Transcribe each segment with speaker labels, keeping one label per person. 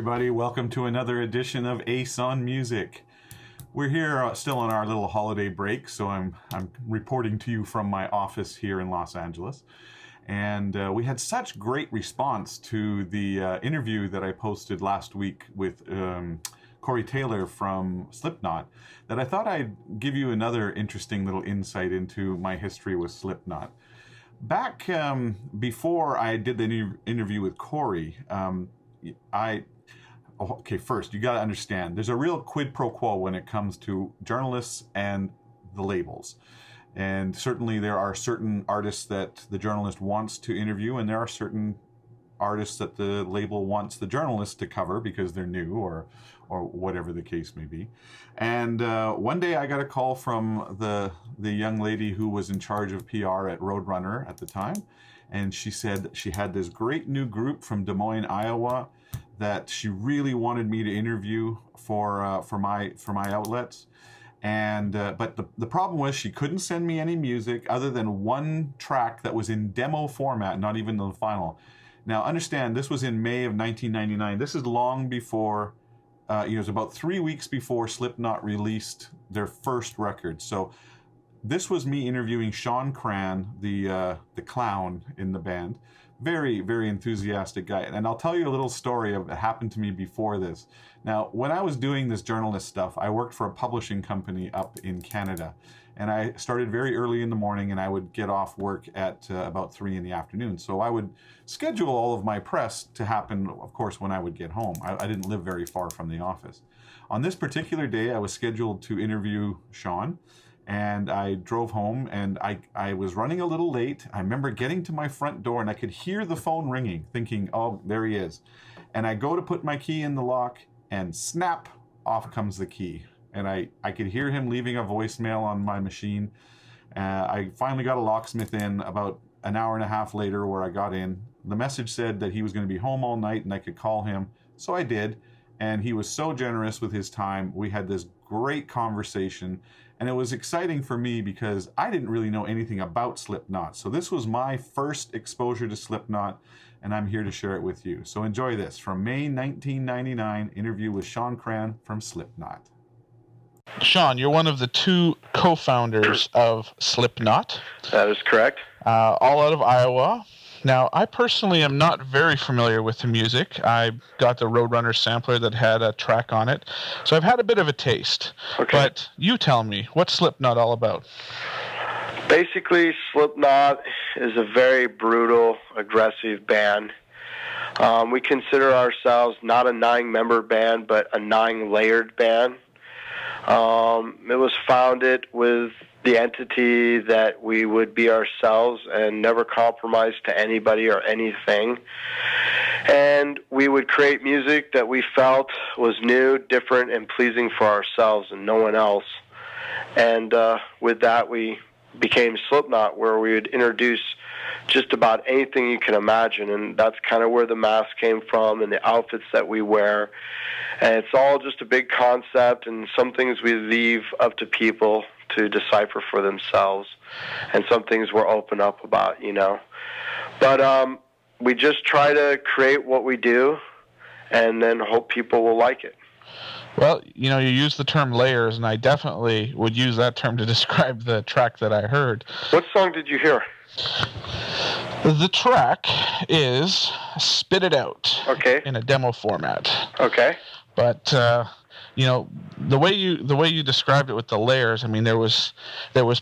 Speaker 1: everybody. Welcome to another edition of Ace on Music. We're here still on our little holiday break, so I'm reporting to you from my office here in Los Angeles. And we had such great response to the interview that I posted last week with Corey Taylor from Slipknot that I thought I'd give you another interesting little insight into my history with Slipknot. Back before I did the interview with Corey, first, you got to understand, there's a real quid pro quo when it comes to journalists and the labels. And certainly there are certain artists that the journalist wants to interview, and there are certain artists that the label wants the journalist to cover because they're new or whatever the case may be. And one day I got a call from the young lady who was in charge of PR at Roadrunner at the time. And she said she had this great new group from Des Moines, Iowa, that she really wanted me to interview for my outlets. And but the problem was she couldn't send me any music other than one track that was in demo format, not even the final. Now understand, this was in May of 1999. This is long before, it was about 3 weeks before Slipknot released their first record. So this was me interviewing Shawn Crahan, the clown in the band. Very, very enthusiastic guy. And I'll tell you a little story of what happened to me before this. Now, when I was doing this journalist stuff, I worked for a publishing company up in Canada. And I started very early in the morning, and I would get off work at about 3 in the afternoon. So I would schedule all of my press to happen, of course, when I would get home. I didn't live very far from the office. On this particular day, I was scheduled to interview Shawn. And I drove home, and I was running a little late. I remember getting to my front door, and I could hear the phone ringing, thinking, oh, there he is. And I go to put my key in the lock, and snap, off comes the key. And I could hear him leaving a voicemail on my machine. I finally got a locksmith in about an hour and a half later where I got in. The message said that he was going to be home all night, and I could call him. So I did. And he was so generous with his time. We had this great conversation. And it was exciting for me because I didn't really know anything about Slipknot. So this was my first exposure to Slipknot, and I'm here to share it with you. So enjoy this from May 1999 interview with Shawn Crahan from Slipknot. Shawn, you're one of the two co-founders of Slipknot.
Speaker 2: That is correct.
Speaker 1: All out of Iowa. Now, I personally am not very familiar with the music. I got the Roadrunner sampler that had a track on it, so I've had a bit of a taste.
Speaker 2: Okay.
Speaker 1: But you tell me, what's Slipknot all about?
Speaker 2: Basically, Slipknot is a very brutal, aggressive band. We consider ourselves not a 9-member band, but a 9-layered band. It was founded with the entity that we would be ourselves and never compromise to anybody or anything. And we would create music that we felt was new, different, and pleasing for ourselves and no one else. And with that, we became Slipknot, where we would introduce just about anything you can imagine. And that's kind of where the mask came from and the outfits that we wear. And it's all just a big concept, and some things we leave up to people to decipher for themselves, and some things we're open up about, But we just try to create what we do and then hope people will like it.
Speaker 1: Well, you use the term layers, and I definitely would use that term to describe the track that I heard.
Speaker 2: What song did you hear?
Speaker 1: The track is Spit It Out.
Speaker 2: Okay.
Speaker 1: In a demo format.
Speaker 2: Okay.
Speaker 1: But the way you described it with the layers, I mean, there was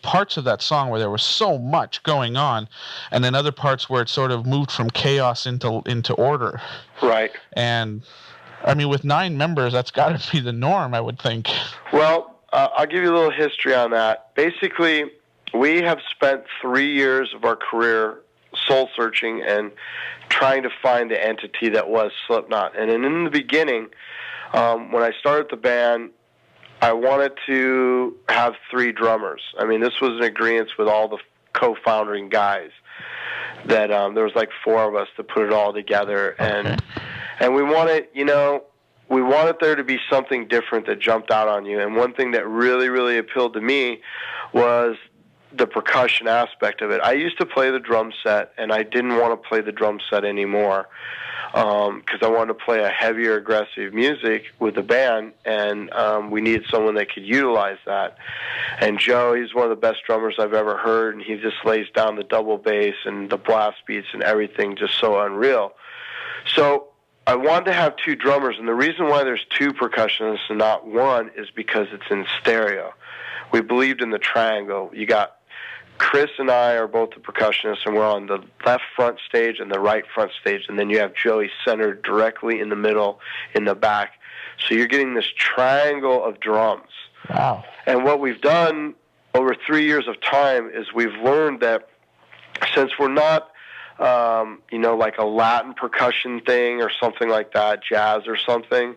Speaker 1: parts of that song where there was so much going on, and then other parts where it sort of moved from chaos into order.
Speaker 2: Right.
Speaker 1: And I mean, with 9 members, that's got to be the norm, I would think.
Speaker 2: Well, I'll give you a little history on that. Basically, we have spent 3 years of our career soul searching and trying to find the entity that was Slipknot. And in the beginning, when I started the band, I wanted to have 3 drummers. I mean, this was an agreement with all the co-founding guys that there was like 4 of us to put it all together. And we wanted, we wanted there to be something different that jumped out on you. And one thing that really, really appealed to me was the percussion aspect of it. I used to play the drum set, and I didn't want to play the drum set anymore because I wanted to play a heavier, aggressive music with the band, and we needed someone that could utilize that. And Joe, he's one of the best drummers I've ever heard, and he just lays down the double bass and the blast beats and everything just so unreal. So I wanted to have two drummers, and the reason why there's two percussionists and not one is because it's in stereo. We believed in the triangle. You got Chris and I are both the percussionists, and we're on the left front stage and the right front stage, and then you have Joey centered directly in the middle, in the back. So you're getting this triangle of drums.
Speaker 3: Wow.
Speaker 2: And what we've done over 3 years of time is we've learned that since we're not, like a Latin percussion thing or something like that, jazz or something,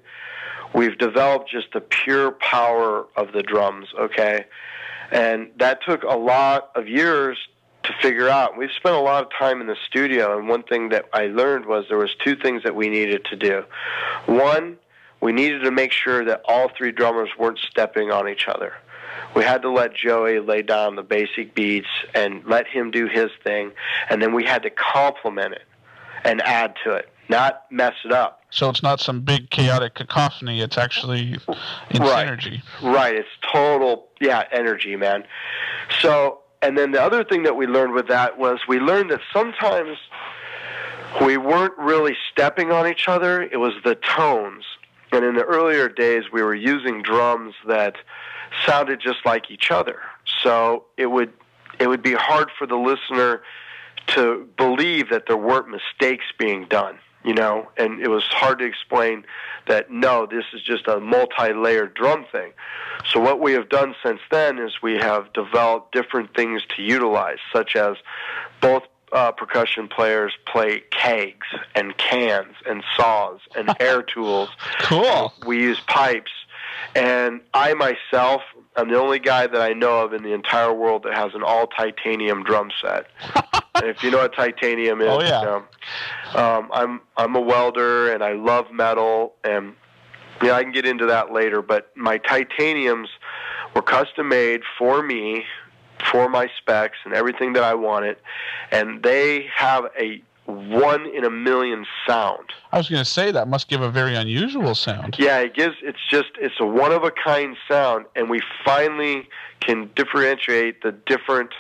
Speaker 2: we've developed just the pure power of the drums, okay? And that took a lot of years to figure out. We've spent a lot of time in the studio, and one thing that I learned was there was two things that we needed to do. One, we needed to make sure that all three drummers weren't stepping on each other. We had to let Joey lay down the basic beats and let him do his thing, and then we had to complement it and add to it, not mess it up.
Speaker 3: So it's not some big chaotic cacophony. It's actually in synergy.
Speaker 2: Right. It's total, energy, man. So, and then the other thing that we learned with that was we learned that sometimes we weren't really stepping on each other. It was the tones. And in the earlier days, we were using drums that sounded just like each other. So it would be hard for the listener to believe that there weren't mistakes being done. And it was hard to explain that, no, this is just a multi-layered drum thing. So what we have done since then is we have developed different things to utilize, such as both percussion players play kegs and cans and saws and air tools.
Speaker 3: Cool.
Speaker 2: We use pipes. And I myself, I'm the only guy that I know of in the entire world that has an all-titanium drum set. And if you know what titanium is,
Speaker 3: oh, yeah.
Speaker 2: I'm a welder, and I love metal, and I can get into that later. But my titaniums were custom-made for me, for my specs and everything that I wanted, and they have a 1 in a million sound.
Speaker 3: I was going to say that must give a very unusual sound.
Speaker 2: Yeah, it's a one-of-a-kind sound, and we finally can differentiate the different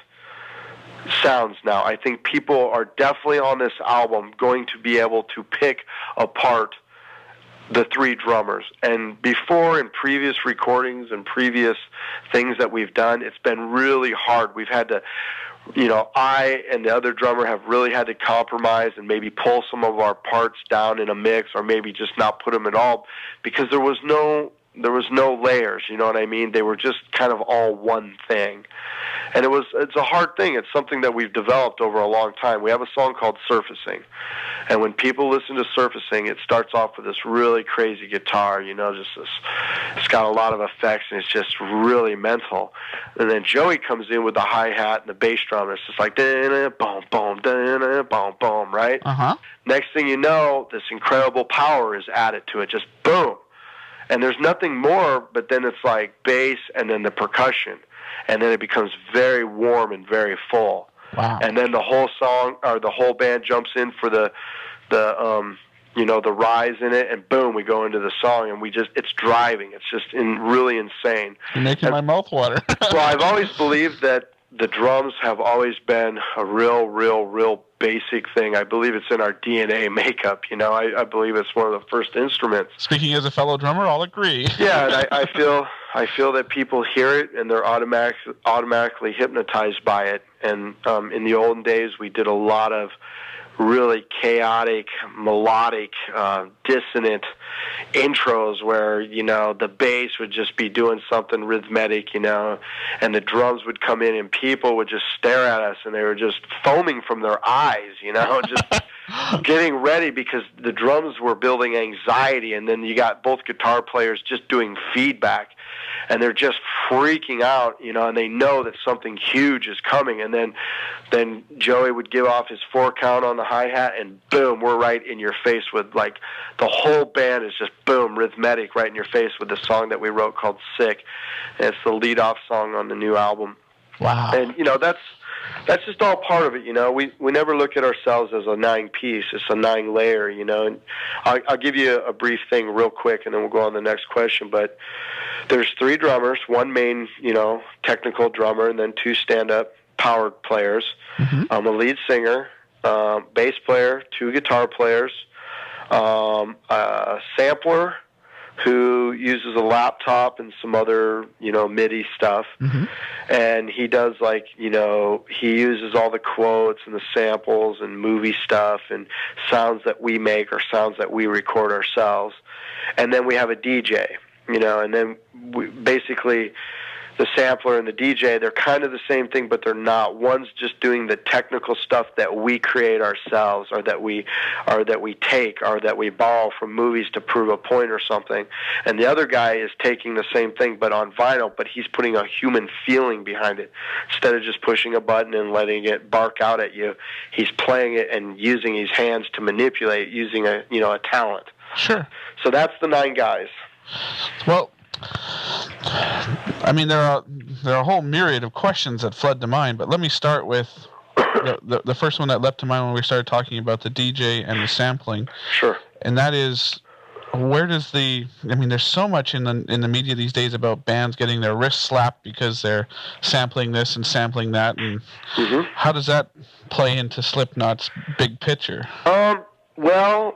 Speaker 2: sounds now. I think people are definitely on this album going to be able to pick apart the three drummers. And before, in previous recordings and previous things that we've done, it's been really hard. We've had to, I and the other drummer have really had to compromise and maybe pull some of our parts down in a mix, or maybe just not put them at all, because there was no layers, you know what I mean? They were just kind of all one thing. And it's a hard thing. It's something that we've developed over a long time. We have a song called Surfacing. And when people listen to Surfacing, it starts off with this really crazy guitar, just this, it's got a lot of effects, and it's just really mental. And then Joey comes in with the hi-hat and the bass drum, and it's just like, da-na, boom, boom, da-na, boom, boom, right?
Speaker 3: Uh-huh.
Speaker 2: Next thing you know, this incredible power is added to it, just boom. And there's nothing more, but then it's like bass and then the percussion. And then it becomes very warm and very full.
Speaker 3: Wow.
Speaker 2: And then the whole song, or the whole band jumps in for the rise in it, and boom, we go into the song, and it's driving. It's just really insane.
Speaker 3: You're making my mouth water.
Speaker 2: Well, I've always believed that the drums have always been a real basic thing. I believe it's in our DNA makeup. I believe it's one of the first instruments.
Speaker 3: Speaking as a fellow drummer, I'll agree.
Speaker 2: Yeah, and I feel that people hear it and they're automatically hypnotized by it. And in the olden days, we did a lot of really chaotic, melodic, dissonant intros where, the bass would just be doing something rhythmic, and the drums would come in and people would just stare at us and they were just foaming from their eyes, just getting ready because the drums were building anxiety, and then you got both guitar players just doing feedback. And they're just freaking out, and they know that something huge is coming. And then Joey would give off his 4 count on the hi-hat, and boom, we're right in your face with, like, the whole band is just, boom, rhythmic right in your face with the song that we wrote called Sick. And it's the lead-off song on the new album.
Speaker 3: Wow.
Speaker 2: And that's just all part of it. We never look at ourselves as a 9-piece. It's a 9-layer. And I'll give you a brief thing real quick, and then we'll go on to the next question. But there's 3 drummers, 1 main, technical drummer, and then 2 stand-up powered players.
Speaker 3: Mm-hmm.
Speaker 2: A lead singer, bass player, 2 guitar players, a sampler who uses a laptop and some other, MIDI stuff.
Speaker 3: Mm-hmm.
Speaker 2: And he does he uses all the quotes and the samples and movie stuff and sounds that we make or sounds that we record ourselves. And then we have a DJ, and then basically the sampler and the DJ, they're kind of the same thing, but they're not. One's just doing the technical stuff that we create ourselves, or that we take, or that we borrow from movies to prove a point or something. And the other guy is taking the same thing, but on vinyl, but he's putting a human feeling behind it. Instead of just pushing a button and letting it bark out at you, he's playing it and using his hands to manipulate, using a talent.
Speaker 3: Sure.
Speaker 2: So that's the 9 guys.
Speaker 3: Well, I mean, there are a whole myriad of questions that flood to mind, but let me start with the first one that leapt to mind when we started talking about the DJ and the sampling.
Speaker 2: Sure.
Speaker 3: And that is, where does there's so much in the media these days about bands getting their wrists slapped because they're sampling this and sampling that, and
Speaker 2: mm-hmm.
Speaker 3: How does that play into Slipknot's big picture?
Speaker 2: Well,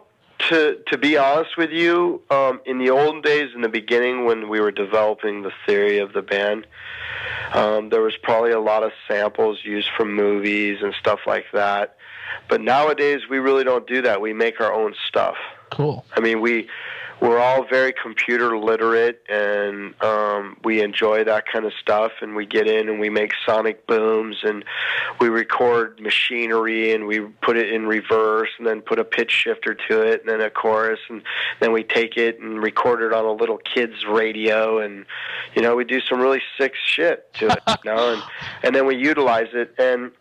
Speaker 2: to be honest with you, in the olden days, in the beginning, when we were developing the theory of the band, there was probably a lot of samples used from movies and stuff like that. But nowadays, we really don't do that. We make our own stuff.
Speaker 3: Cool.
Speaker 2: I mean, we're all very computer literate, and we enjoy that kind of stuff, and we get in and we make sonic booms, and we record machinery, and we put it in reverse, and then put a pitch shifter to it, and then a chorus, and then we take it and record it on a little kid's radio, and we do some really sick shit to it, and then we utilize it. And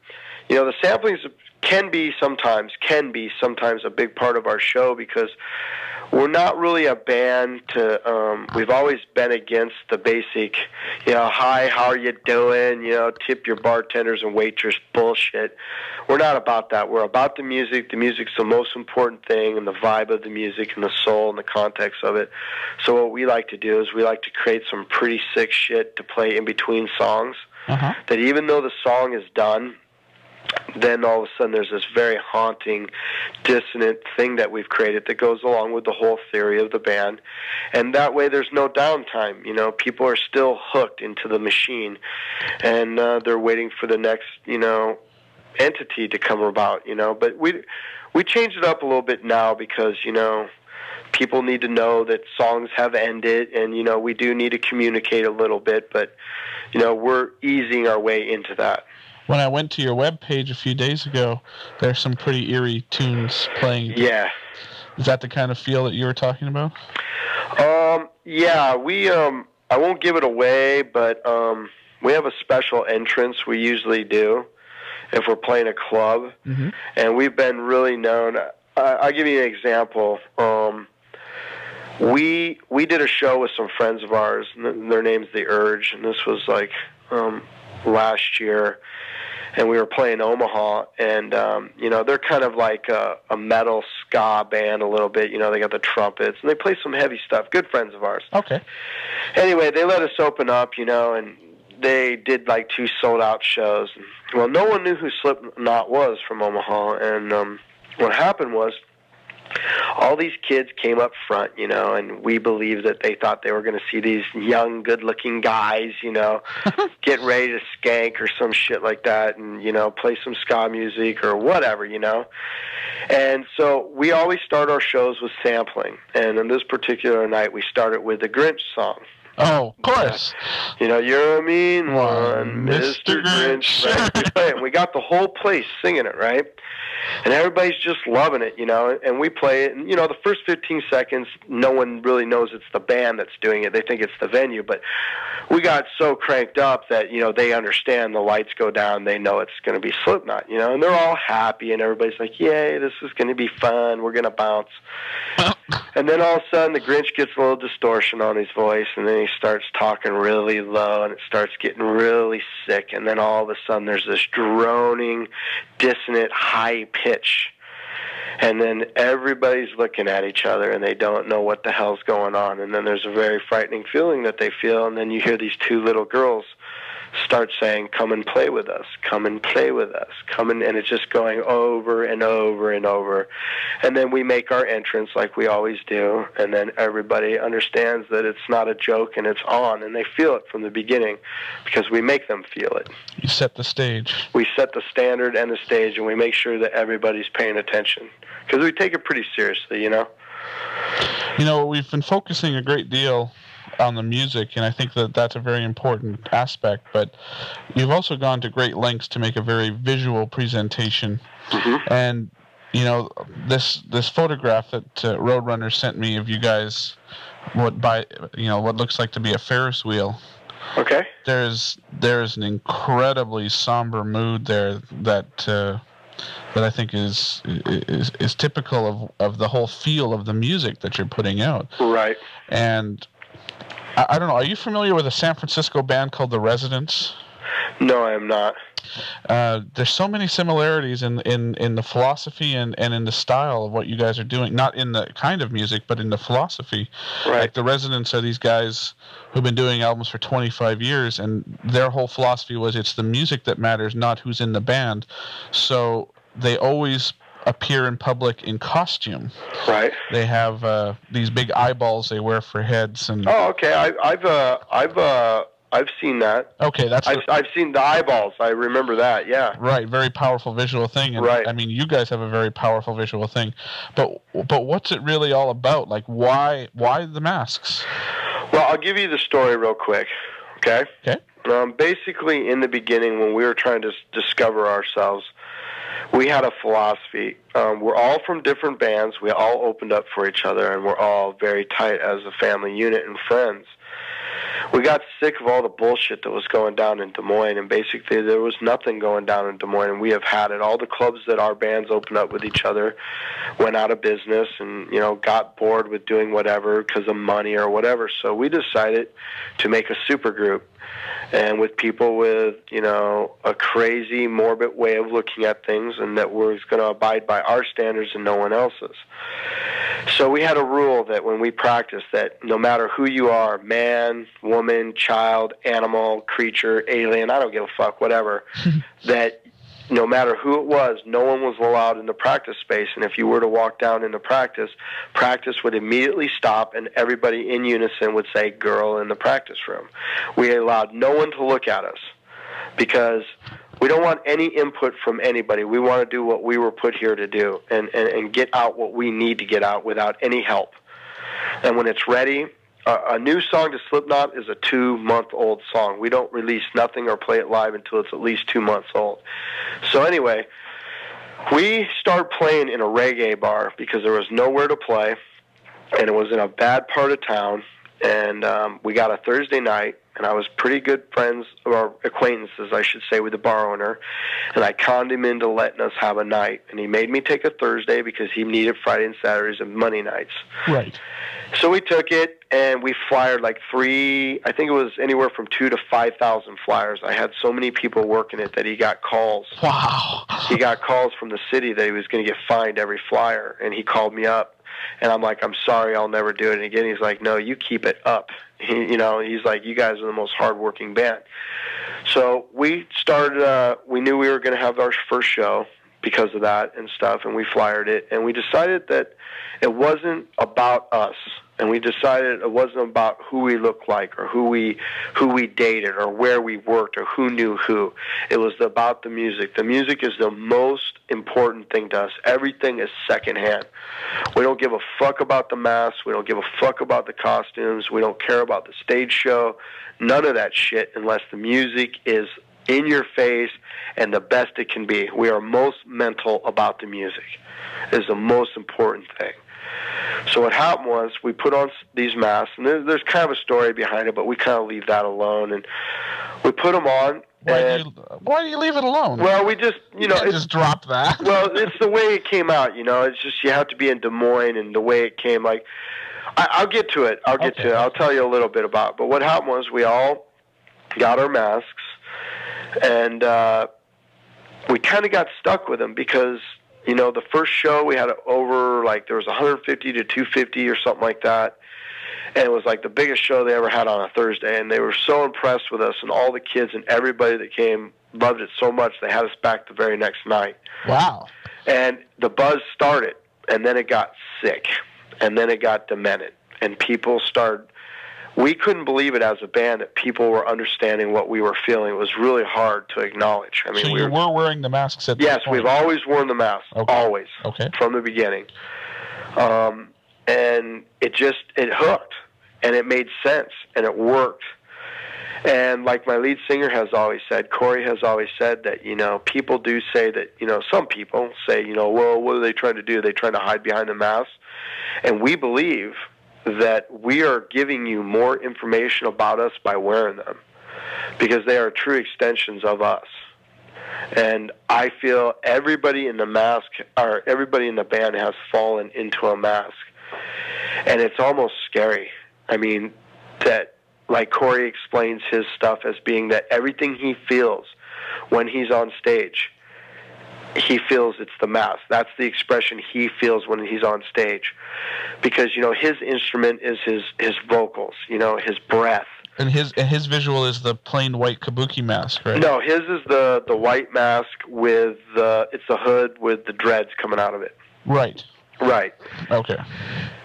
Speaker 2: the samplings can be sometimes a big part of our show, because we're not really a band we've always been against the basic, hi, how are you doing, tip your bartenders and waitress bullshit. We're not about that. We're about the music. The music's the most important thing, and the vibe of the music and the soul and the context of it. So what we like to do is we like to create some pretty sick shit to play in between songs, that even though the song is done, then all of a sudden there's this very haunting, dissonant thing that we've created that goes along with the whole theory of the band. And that way there's no downtime. People are still hooked into the machine, and they're waiting for the next, entity to come about, But we changed it up a little bit now, because, people need to know that songs have ended, and, we do need to communicate a little bit, but, we're easing our way into that.
Speaker 3: When I went to your webpage a few days ago, there's some pretty eerie tunes playing.
Speaker 2: Yeah.
Speaker 3: Is that the kind of feel that you were talking about?
Speaker 2: Yeah, I won't give it away, but we have a special entrance we usually do if we're playing a club, and we've been really known. I'll give you an example. We did a show with some friends of ours, and their name's The Urge, and this was like last year. And we were playing Omaha, and, they're kind of like a metal ska band a little bit. They got the trumpets, and they play some heavy stuff. Good friends of ours.
Speaker 3: Okay.
Speaker 2: Anyway, they let us open up, and they did like 2 sold-out shows. Well, no one knew who Slipknot was from Omaha, and what happened was, all these kids came up front, and we believed that they thought they were going to see these young, good-looking guys, get ready to skank or some shit like that, and, play some ska music or whatever, And so we always start our shows with sampling, and on this particular night, we started with the Grinch song.
Speaker 3: Oh, of course.
Speaker 2: You're a mean one, Mr. Grinch. Right? We play it, and we got the whole place singing it, right? And everybody's just loving it, and we play it. And, the first 15 seconds, no one really knows it's the band that's doing it. They think it's the venue. But we got so cranked up that, they understand. The lights go down. They know it's going to be Slipknot, and they're all happy. And everybody's like, yay, this is going to be fun. We're going to bounce. And then all of a sudden, the Grinch gets a little distortion on his voice, and then he starts talking really low, and it starts getting really sick. And then all of a sudden, there's this droning, dissonant, high pitch. And then everybody's looking at each other, and they don't know what the hell's going on. And then there's a very frightening feeling that they feel, and then you hear these two little girls start saying, "Come and play with us, come and play with us, come and it's just going over and over and over. And then we make our entrance like we always do, and then everybody understands that it's not a joke and it's on, and they feel it from the beginning because we make them feel it.
Speaker 3: You set the stage.
Speaker 2: We set the standard and the stage, and we make sure that everybody's paying attention because we take it pretty seriously, you know?
Speaker 3: You know, we've been focusing a great deal on the music, and I think that that's a very important aspect, but you've also gone to great lengths to make a very visual presentation.
Speaker 2: Mm-hmm.
Speaker 3: And you know, this photograph that Roadrunner sent me of you guys, what looks like to be a Ferris wheel.
Speaker 2: Okay.
Speaker 3: There's an incredibly somber mood there that I think is typical of the whole feel of the music that you're putting out.
Speaker 2: Right.
Speaker 3: And I don't know. Are you familiar with a San Francisco band called The Residents?
Speaker 2: No, I am not.
Speaker 3: There's so many similarities in the philosophy and in the style of what you guys are doing. Not in the kind of music, but in the philosophy.
Speaker 2: Right.
Speaker 3: Like The Residents are these guys who've been doing albums for 25 years, and their whole philosophy was it's the music that matters, not who's in the band. So they always appear in public in costume.
Speaker 2: Right.
Speaker 3: They have these big eyeballs they wear for heads. And
Speaker 2: oh, okay. I've seen that.
Speaker 3: Okay,
Speaker 2: I've seen the eyeballs. I remember that. Yeah.
Speaker 3: Right. Very powerful visual thing. And
Speaker 2: right.
Speaker 3: I mean, you guys have a very powerful visual thing. But what's it really all about? Like, why the masks?
Speaker 2: Well, I'll give you the story real quick. Okay.
Speaker 3: Okay.
Speaker 2: Basically, in the beginning, when we were trying to discover ourselves, we had a philosophy. We're all from different bands. We all opened up for each other, and we're all very tight as a family unit and friends. We got sick of all the bullshit that was going down in Des Moines, and basically there was nothing going down in Des Moines, and we have had it. All the clubs that our bands opened up with each other went out of business and, got bored with doing whatever because of money or whatever. So we decided to make a supergroup. And with people with, a crazy, morbid way of looking at things, and that was going to abide by our standards and no one else's. So we had a rule that when we practiced that no matter who you are, man, woman, child, animal, creature, alien, I don't give a fuck, whatever, that no matter who it was, no one was allowed in the practice space. And if you were to walk down into practice would immediately stop, and everybody in unison would say, "Girl in the practice room." We allowed no one to look at us because we don't want any input from anybody. We want to do what we were put here to do and get out what we need to get out without any help. And when it's ready, a new song to Slipknot is a 2-month-old song. We don't release nothing or play it live until it's at least 2 months old. So anyway, we started playing in a reggae bar because there was nowhere to play, and it was in a bad part of town. And we got a Thursday night, and I was pretty good friends, or acquaintances, I should say, with the bar owner. And I conned him into letting us have a night. And he made me take a Thursday because he needed Friday and Saturdays and Monday nights.
Speaker 3: Right.
Speaker 2: So we took it, and we flyered like I think it was anywhere from 2,000 to 5,000 flyers. I had so many people working it that he got calls.
Speaker 3: Wow.
Speaker 2: He got calls from the city that he was going to get fined every flyer, and he called me up. And I'm like, "I'm sorry, I'll never do it again." He's like, "No, you keep it up." He's like, "You guys are the most hardworking band." So we started, we knew we were going to have our first show because of that and stuff, and we flyered it. And we decided that it wasn't about us. And we decided it wasn't about who we looked like or who we dated or where we worked or who knew who. It was about the music. The music is the most important thing to us. Everything is secondhand. We don't give a fuck about the masks. We don't give a fuck about the costumes. We don't care about the stage show. None of that shit unless the music is in your face and the best it can be. We are most mental about the music. It's the most important thing. So what happened was we put on these masks, and there's kind of a story behind it, but we kind of leave that alone. And we put them on,
Speaker 3: Why do you leave it alone?
Speaker 2: Well, we just,
Speaker 3: you can't just drop that.
Speaker 2: Well, it's the way it came out, It's just you have to be in Des Moines, and the way it came, like, I'll get to it. I'll tell you a little bit about it. But what happened was we all got our masks, and we kind of got stuck with them because, the first show we had over, like, there was 150 to 250 or something like that. And it was like the biggest show they ever had on a Thursday. And they were so impressed with us, and all the kids and everybody that came loved it so much they had us back the very next night.
Speaker 3: Wow.
Speaker 2: And the buzz started, and then it got sick, and then it got demented. And people started, we couldn't believe it as a band that people were understanding what we were feeling. It was really hard to acknowledge. I mean,
Speaker 3: so you were wearing the masks at
Speaker 2: Yes,
Speaker 3: this point?
Speaker 2: we've always worn the mask.
Speaker 3: Okay.
Speaker 2: Always.
Speaker 3: Okay.
Speaker 2: From the beginning. And it hooked, and it made sense, and it worked. And like my lead singer has always said, Corey has always said that, people do say that, some people say, well, what are they trying to do? They're trying to hide behind the mask. And we believe that we are giving you more information about us by wearing them, because they are true extensions of us. And I feel everybody in the mask, or everybody in the band, has fallen into a mask. And it's almost scary. I mean, that, like Corey explains his stuff as being that everything he feels when he's on stage, he feels it's the mask. That's the expression he feels when he's on stage. Because, his instrument is his vocals, his breath.
Speaker 3: And his visual is the plain white kabuki mask, right?
Speaker 2: No, his is the white mask with it's the hood with the dreads coming out of it.
Speaker 3: Right.
Speaker 2: Right.
Speaker 3: Okay.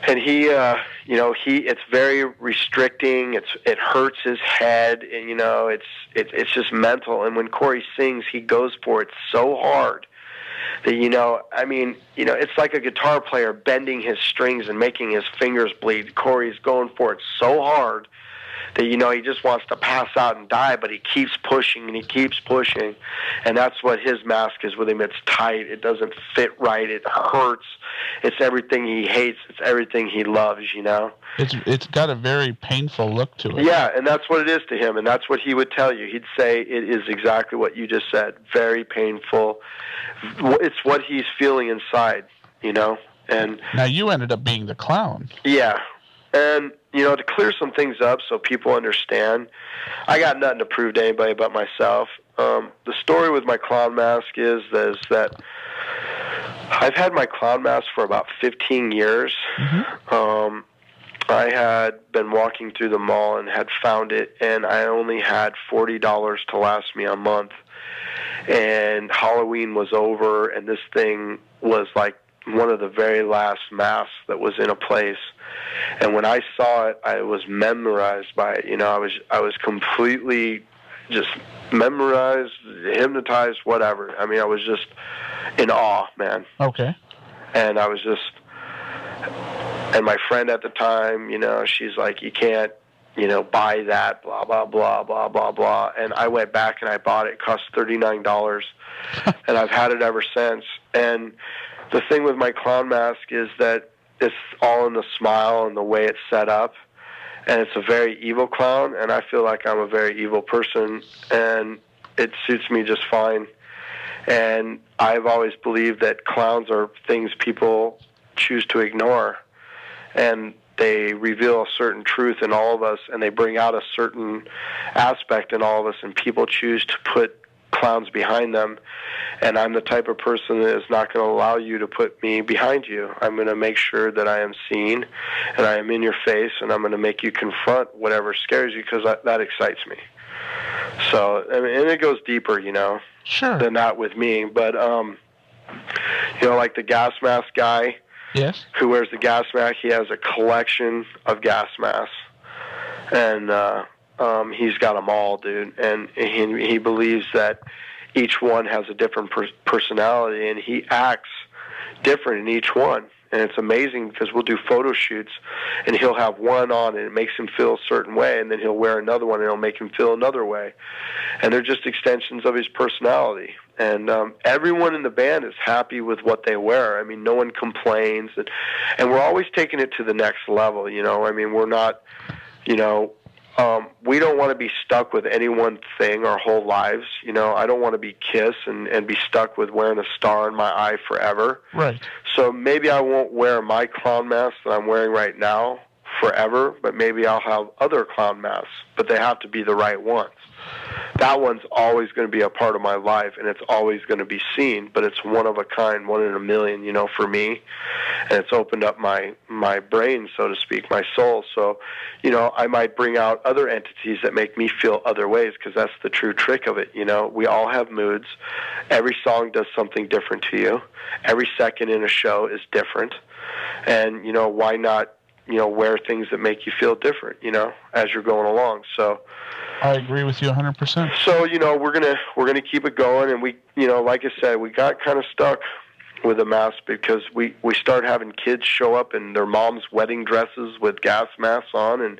Speaker 2: And he, it's very restricting. It hurts his head, and it's just mental. And when Corey sings, he goes for it so hard that it's like a guitar player bending his strings and making his fingers bleed. Corey's going for it so hard that he just wants to pass out and die, but he keeps pushing and he keeps pushing. And that's what his mask is with him. It's tight. It doesn't fit right. It hurts. It's everything he hates. It's everything he loves,
Speaker 3: It's got a very painful look to it.
Speaker 2: Yeah, and that's what it is to him, and that's what he would tell you. He'd say it is exactly what you just said. Very painful. It's what he's feeling inside, And
Speaker 3: now you ended up being the clown.
Speaker 2: Yeah. And, to clear some things up so people understand, I got nothing to prove to anybody but myself. The story with my clown mask is that I've had my clown mask for about 15 years. Mm-hmm. I had been walking through the mall and had found it, and I only had $40 to last me a month. And Halloween was over, and this thing was like one of the very last masks that was in a place. And when I saw it, I was memorized by it. I was completely just memorized, hypnotized, whatever. I mean, I was just in awe, man.
Speaker 3: Okay.
Speaker 2: And I was just, and my friend at the time, she's like, you can't, buy that, blah, blah, blah, blah, blah, blah. And I went back and I bought it. It cost $39. And I've had it ever since. And the thing with my clown mask is that it's all in the smile and the way it's set up. And it's a very evil clown, and I feel like I'm a very evil person, and it suits me just fine. And I've always believed that clowns are things people choose to ignore, and they reveal a certain truth in all of us, and they bring out a certain aspect in all of us, and people choose to put clowns behind them. And I'm the type of person that is not going to allow you to put me behind you. I'm going to make sure that I am seen and I am in your face, and I'm going to make you confront whatever scares you, because that excites me. So, I mean, and it goes deeper,
Speaker 3: Sure.
Speaker 2: than that with me. But, like the gas mask guy,
Speaker 3: yes,
Speaker 2: who wears the gas mask, he has a collection of gas masks. And he's got them all, dude. And he believes that each one has a different personality, and he acts different in each one. And it's amazing because we'll do photo shoots, and he'll have one on, and it makes him feel a certain way, and then he'll wear another one, and it'll make him feel another way. And they're just extensions of his personality. And everyone in the band is happy with what they wear. I mean, no one complains. And we're always taking it to the next level, I mean, we're not, we don't want to be stuck with any one thing our whole lives. You know, I don't want to be Kiss and be stuck with wearing a star in my eye forever.
Speaker 3: Right.
Speaker 2: So maybe I won't wear my clown mask that I'm wearing right now forever, but maybe I'll have other clown masks, but they have to be the right ones. That one's always going to be a part of my life, and it's always going to be seen, but it's one of a kind, one in a million, you know, for me. And it's opened up my brain, so to speak, my soul. So, you know, I might bring out other entities that make me feel other ways, because that's the true trick of it, you know. We all have moods. Every song does something different to you. Every second in a show is different. And, you know, why not, you know, wear things that make you feel different, you know, as you're going along. So
Speaker 3: I agree with you 100%.
Speaker 2: So, you know, we're gonna keep it going, and we, you know, like I said, we got kind of stuck with the mask because we started having kids show up in their mom's wedding dresses with gas masks on, and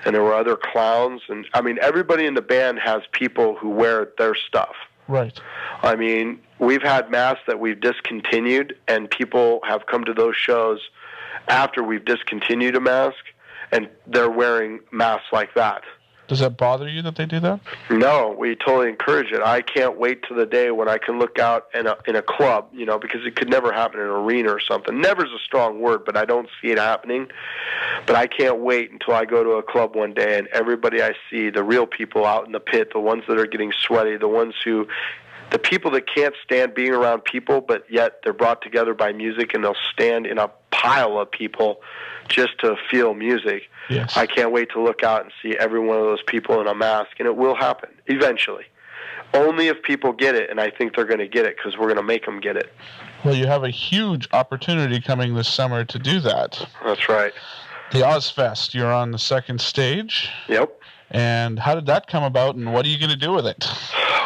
Speaker 2: there were other clowns, and I mean, everybody in the band has people who wear their stuff.
Speaker 3: Right.
Speaker 2: I mean, we've had masks that we've discontinued, and people have come to those shows after we've discontinued a mask, and they're wearing masks like that.
Speaker 3: Does that bother you that they do that?
Speaker 2: No, we totally encourage it. I can't wait to the day when I can look out in a club, you know, because it could never happen in an arena or something. Never's a strong word, but I don't see it happening. But I can't wait until I go to a club one day and everybody I see, the real people out in the pit, the ones that are getting sweaty, the people that can't stand being around people, but yet they're brought together by music, and they'll stand in a pile of people just to feel music.
Speaker 3: Yes.
Speaker 2: I can't wait to look out and see every one of those people in a mask, and it will happen eventually. Only if people get it, and I think they're going to get it because we're going to make them get it.
Speaker 3: Well, you have a huge opportunity coming this summer to do that.
Speaker 2: That's right.
Speaker 3: The Ozfest, you're on the second stage.
Speaker 2: Yep.
Speaker 3: And how did that come about, and what are you going to do with it?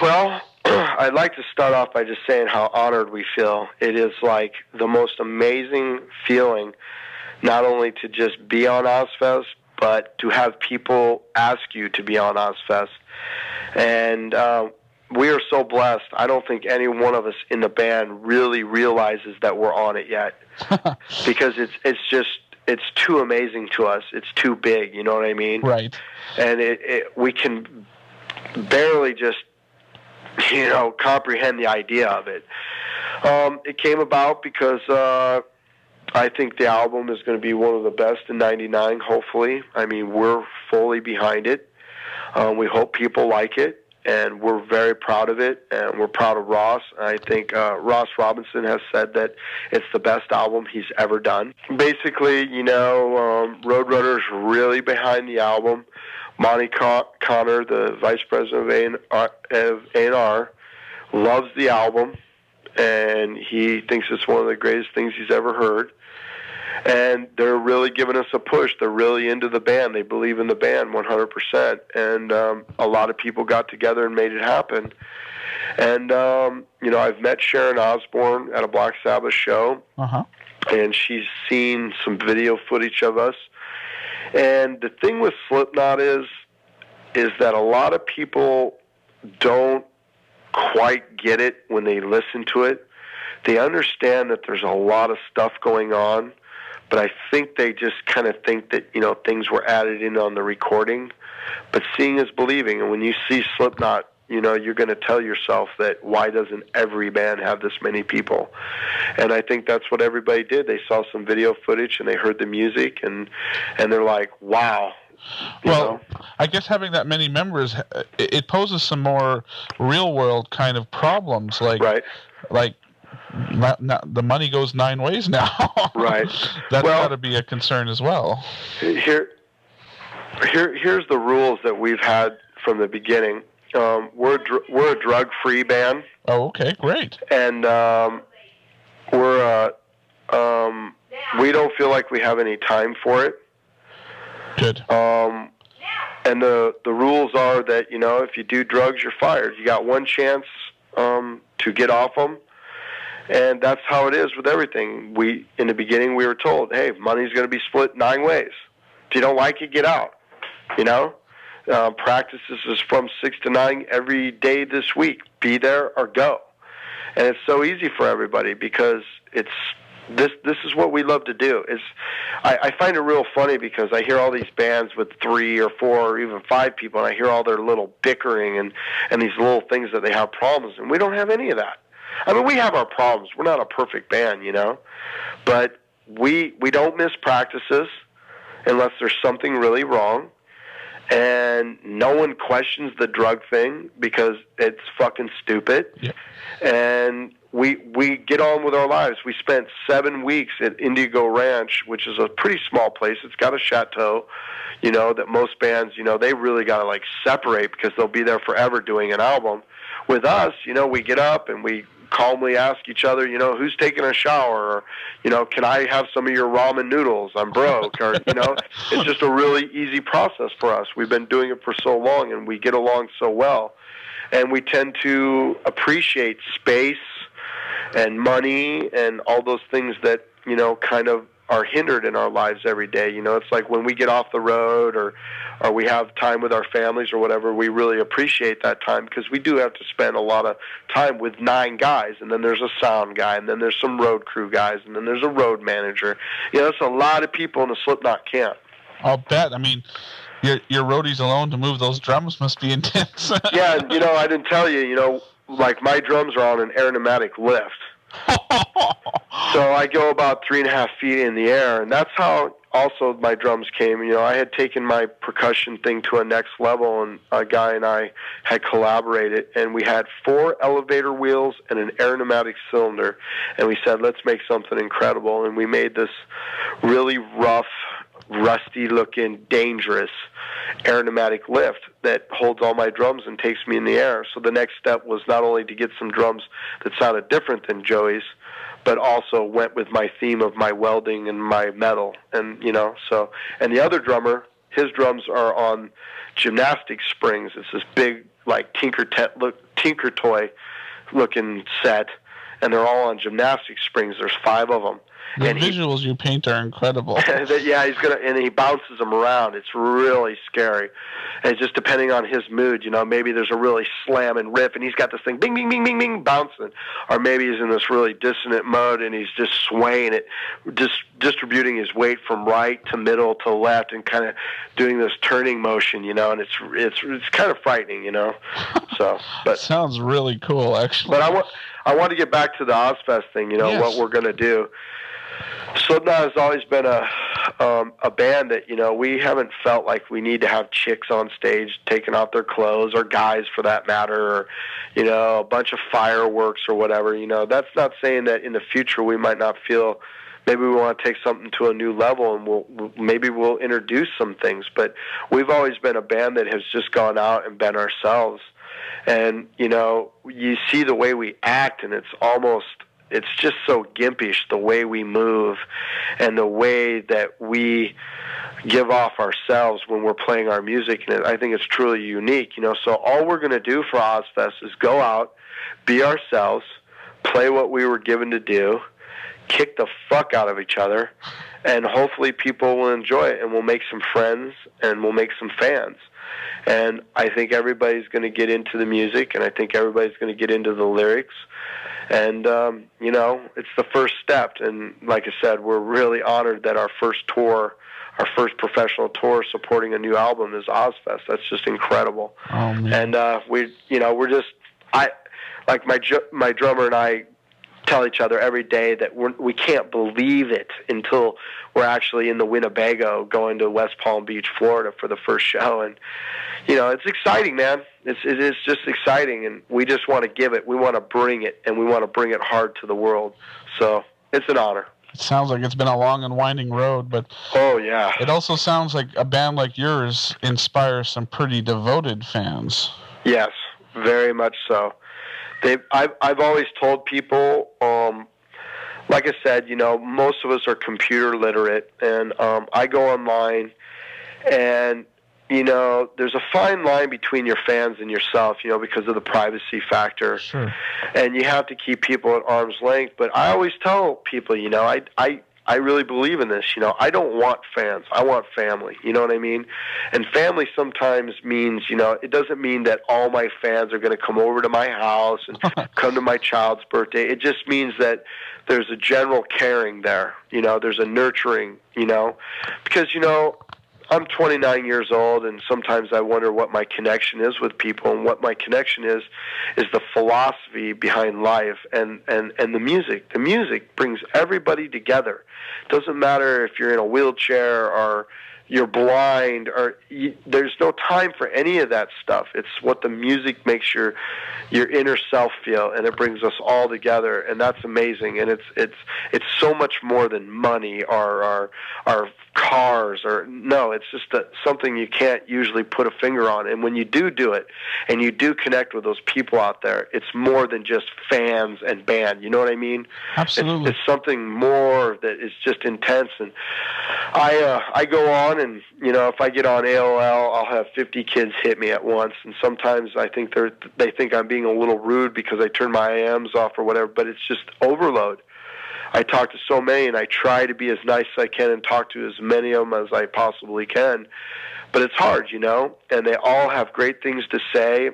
Speaker 2: Well, I'd like to start off by just saying how honored we feel. It is like the most amazing feeling, not only to just be on Ozfest, but to have people ask you to be on Ozfest. And we are so blessed. I don't think any one of us in the band really realizes that we're on it yet, because it's too amazing to us. It's too big, you know what I mean?
Speaker 3: Right.
Speaker 2: And we can barely just, you know, comprehend the idea of it. It came about because I think the album is going to be one of the best in '99, hopefully. I mean, we're fully behind it. We hope people like it, and we're very proud of it, and we're proud of Ross. I think Ross Robinson has said that it's the best album he's ever done. Basically, you know, Roadrunner's really behind the album. Monty Connor, the vice president of A&R, loves the album, and he thinks it's one of the greatest things he's ever heard. And they're really giving us a push. They're really into the band. They believe in the band 100%. And a lot of people got together and made it happen. And, you know, I've met Sharon Osbourne at a Black Sabbath show, and she's seen some video footage of us. And the thing with Slipknot is that a lot of people don't quite get it when they listen to it. They understand that there's a lot of stuff going on, but I think they just kind of think that, you know, things were added in on the recording. But seeing is believing, and when you see Slipknot, you know, you're going to tell yourself that why doesn't every band have this many people? And I think that's what everybody did. They saw some video footage and they heard the music, and they're like, wow.
Speaker 3: Well, I guess having that many members, it poses some more real-world kind of problems, like the money goes 9 ways now. Right. That's got to be a concern as well.
Speaker 2: Here's the rules that we've had from the beginning. We're a drug-free band.
Speaker 3: Oh, okay, great.
Speaker 2: And we don't feel like we have any time for it.
Speaker 3: Good.
Speaker 2: And the rules are that, you know, if you do drugs, you're fired. You got one chance to get off them, and that's how it is with everything. In the beginning, we were told, hey, money's going to be split 9 ways. If you don't like it, get out. You know. Practices is from 6 to 9 every day this week. Be there or go. And it's so easy for everybody because it's this is what we love to do. I find it real funny because I hear all these bands with 3 or 4 or even 5 people, and I hear all their little bickering and these little things that they have problems, and we don't have any of that. I mean, we have our problems. We're not a perfect band, you know, but we don't miss practices unless there's something really wrong, and no one questions the drug thing because it's fucking stupid.
Speaker 3: Yeah.
Speaker 2: And we get on with our lives. We spent 7 weeks at Indigo Ranch, which is a pretty small place. It's got a chateau, you know, that most bands, you know, they really got to like separate because they'll be there forever doing an album. With us, you know, we get up and we calmly ask each other, you know, who's taking a shower, or, you know, can I have some of your ramen noodles? I'm broke, or, you know, it's just a really easy process for us. We've been doing it for so long, and we get along so well, and we tend to appreciate space and money and all those things that, you know, kind of are hindered in our lives every day. You know, it's like when we get off the road or we have time with our families or whatever, we really appreciate that time because we do have to spend a lot of time with 9 guys, and then there's a sound guy, and then there's some road crew guys, and then there's a road manager. You know, it's a lot of people in a Slipknot camp.
Speaker 3: I'll bet. I mean, your roadies alone to move those drums must be intense.
Speaker 2: Yeah, and, you know, I didn't tell you, you know, like my drums are on an air pneumatic lift. So I go about 3.5 feet in the air, and that's how also my drums came. You know, I had taken my percussion thing to a next level, and a guy and I had collaborated, and we had 4 elevator wheels and an air pneumatic cylinder, and we said, let's make something incredible, and we made this really rough, rusty-looking, dangerous air pneumatic lift that holds all my drums and takes me in the air. So the next step was not only to get some drums that sounded different than Joey's, but also went with my theme of my welding and my metal. And, you know, so, and the other drummer, his drums are on gymnastic springs. It's this big, like, tinker toy looking set, and they're all on gymnastic springs. There's 5 of them.
Speaker 3: The
Speaker 2: and
Speaker 3: visuals you paint are incredible.
Speaker 2: Yeah, and he bounces them around. It's really scary. And just depending on his mood, you know, maybe there's a really slamming riff, and he's got this thing, bing, bing, bing, bing, bing, bouncing. Or maybe he's in this really dissonant mode, and he's just swaying it, distributing his weight from right to middle to left, and kind of doing this turning motion, you know. And it's kind of frightening, you know. So, but
Speaker 3: sounds really cool, actually.
Speaker 2: But I want to get back to the Ozfest thing, you know,
Speaker 3: yes.
Speaker 2: What we're going to do. Slipknot has always been a band that, you know, we haven't felt like we need to have chicks on stage taking off their clothes, or guys for that matter, or, you know, a bunch of fireworks or whatever. You know, that's not saying that in the future we might not feel maybe we want to take something to a new level, and maybe we'll introduce some things. But we've always been a band that has just gone out and been ourselves. And, you know, you see the way we act, and it's just so gimpish, the way we move and the way that we give off ourselves when we're playing our music. And I think it's truly unique, you know. So all we're going to do for Ozfest is go out, be ourselves, play what we were given to do, kick the fuck out of each other, and hopefully people will enjoy it, and we'll make some friends, and we'll make some fans. And I think everybody's going to get into the music, and I think everybody's going to get into the lyrics. And, you know, it's the first step. And like I said, we're really honored that our first professional tour supporting a new album is Ozfest. That's just incredible.
Speaker 3: Oh, man.
Speaker 2: And my drummer and I tell each other every day that we can't believe it until we're actually in the Winnebago going to West Palm Beach, Florida for the first show. And, you know, it's exciting, man. It is just exciting, and we just want to give it. We want to bring it, and we want to bring it hard to the world. So it's an honor.
Speaker 3: It sounds like it's been a long and winding road, but
Speaker 2: oh yeah,
Speaker 3: it also sounds like a band like yours inspires some pretty devoted fans.
Speaker 2: Yes, very much so. I've always told people, like I said, you know, most of us are computer literate, and I go online, and, you know, there's a fine line between your fans and yourself, you know, because of the privacy factor.
Speaker 3: Sure.
Speaker 2: And you have to keep people at arm's length. But I always tell people, you know, I I really believe in this. I don't want fans. I want family. You know what I mean? And family sometimes means, it doesn't mean that all my fans are going to come over to my house and come to my child's birthday. It just means that there's a general caring there. There's a nurturing, because, I'm 29 years old, and sometimes I wonder what my connection is with people, and what my connection is the philosophy behind life and the music. The music brings everybody together. It doesn't matter if you're in a wheelchair or you're blind, or there's no time for any of that stuff. It's what the music makes your inner self feel, and it brings us all together, and that's amazing. And it's so much more than money or cars, or no, it's just something you can't usually put a finger on. And when you do it, and you do connect with those people out there, it's more than just fans and band. You know what I mean?
Speaker 3: Absolutely.
Speaker 2: It's something more that is just intense. And I go on, and if I get on AOL, I'll have 50 kids hit me at once, and sometimes I think they think I'm being a little rude because I turn my IMs off or whatever, but it's just overload. I talk to so many, and I try to be as nice as I can and talk to as many of them as I possibly can. But it's hard, and they all have great things to say,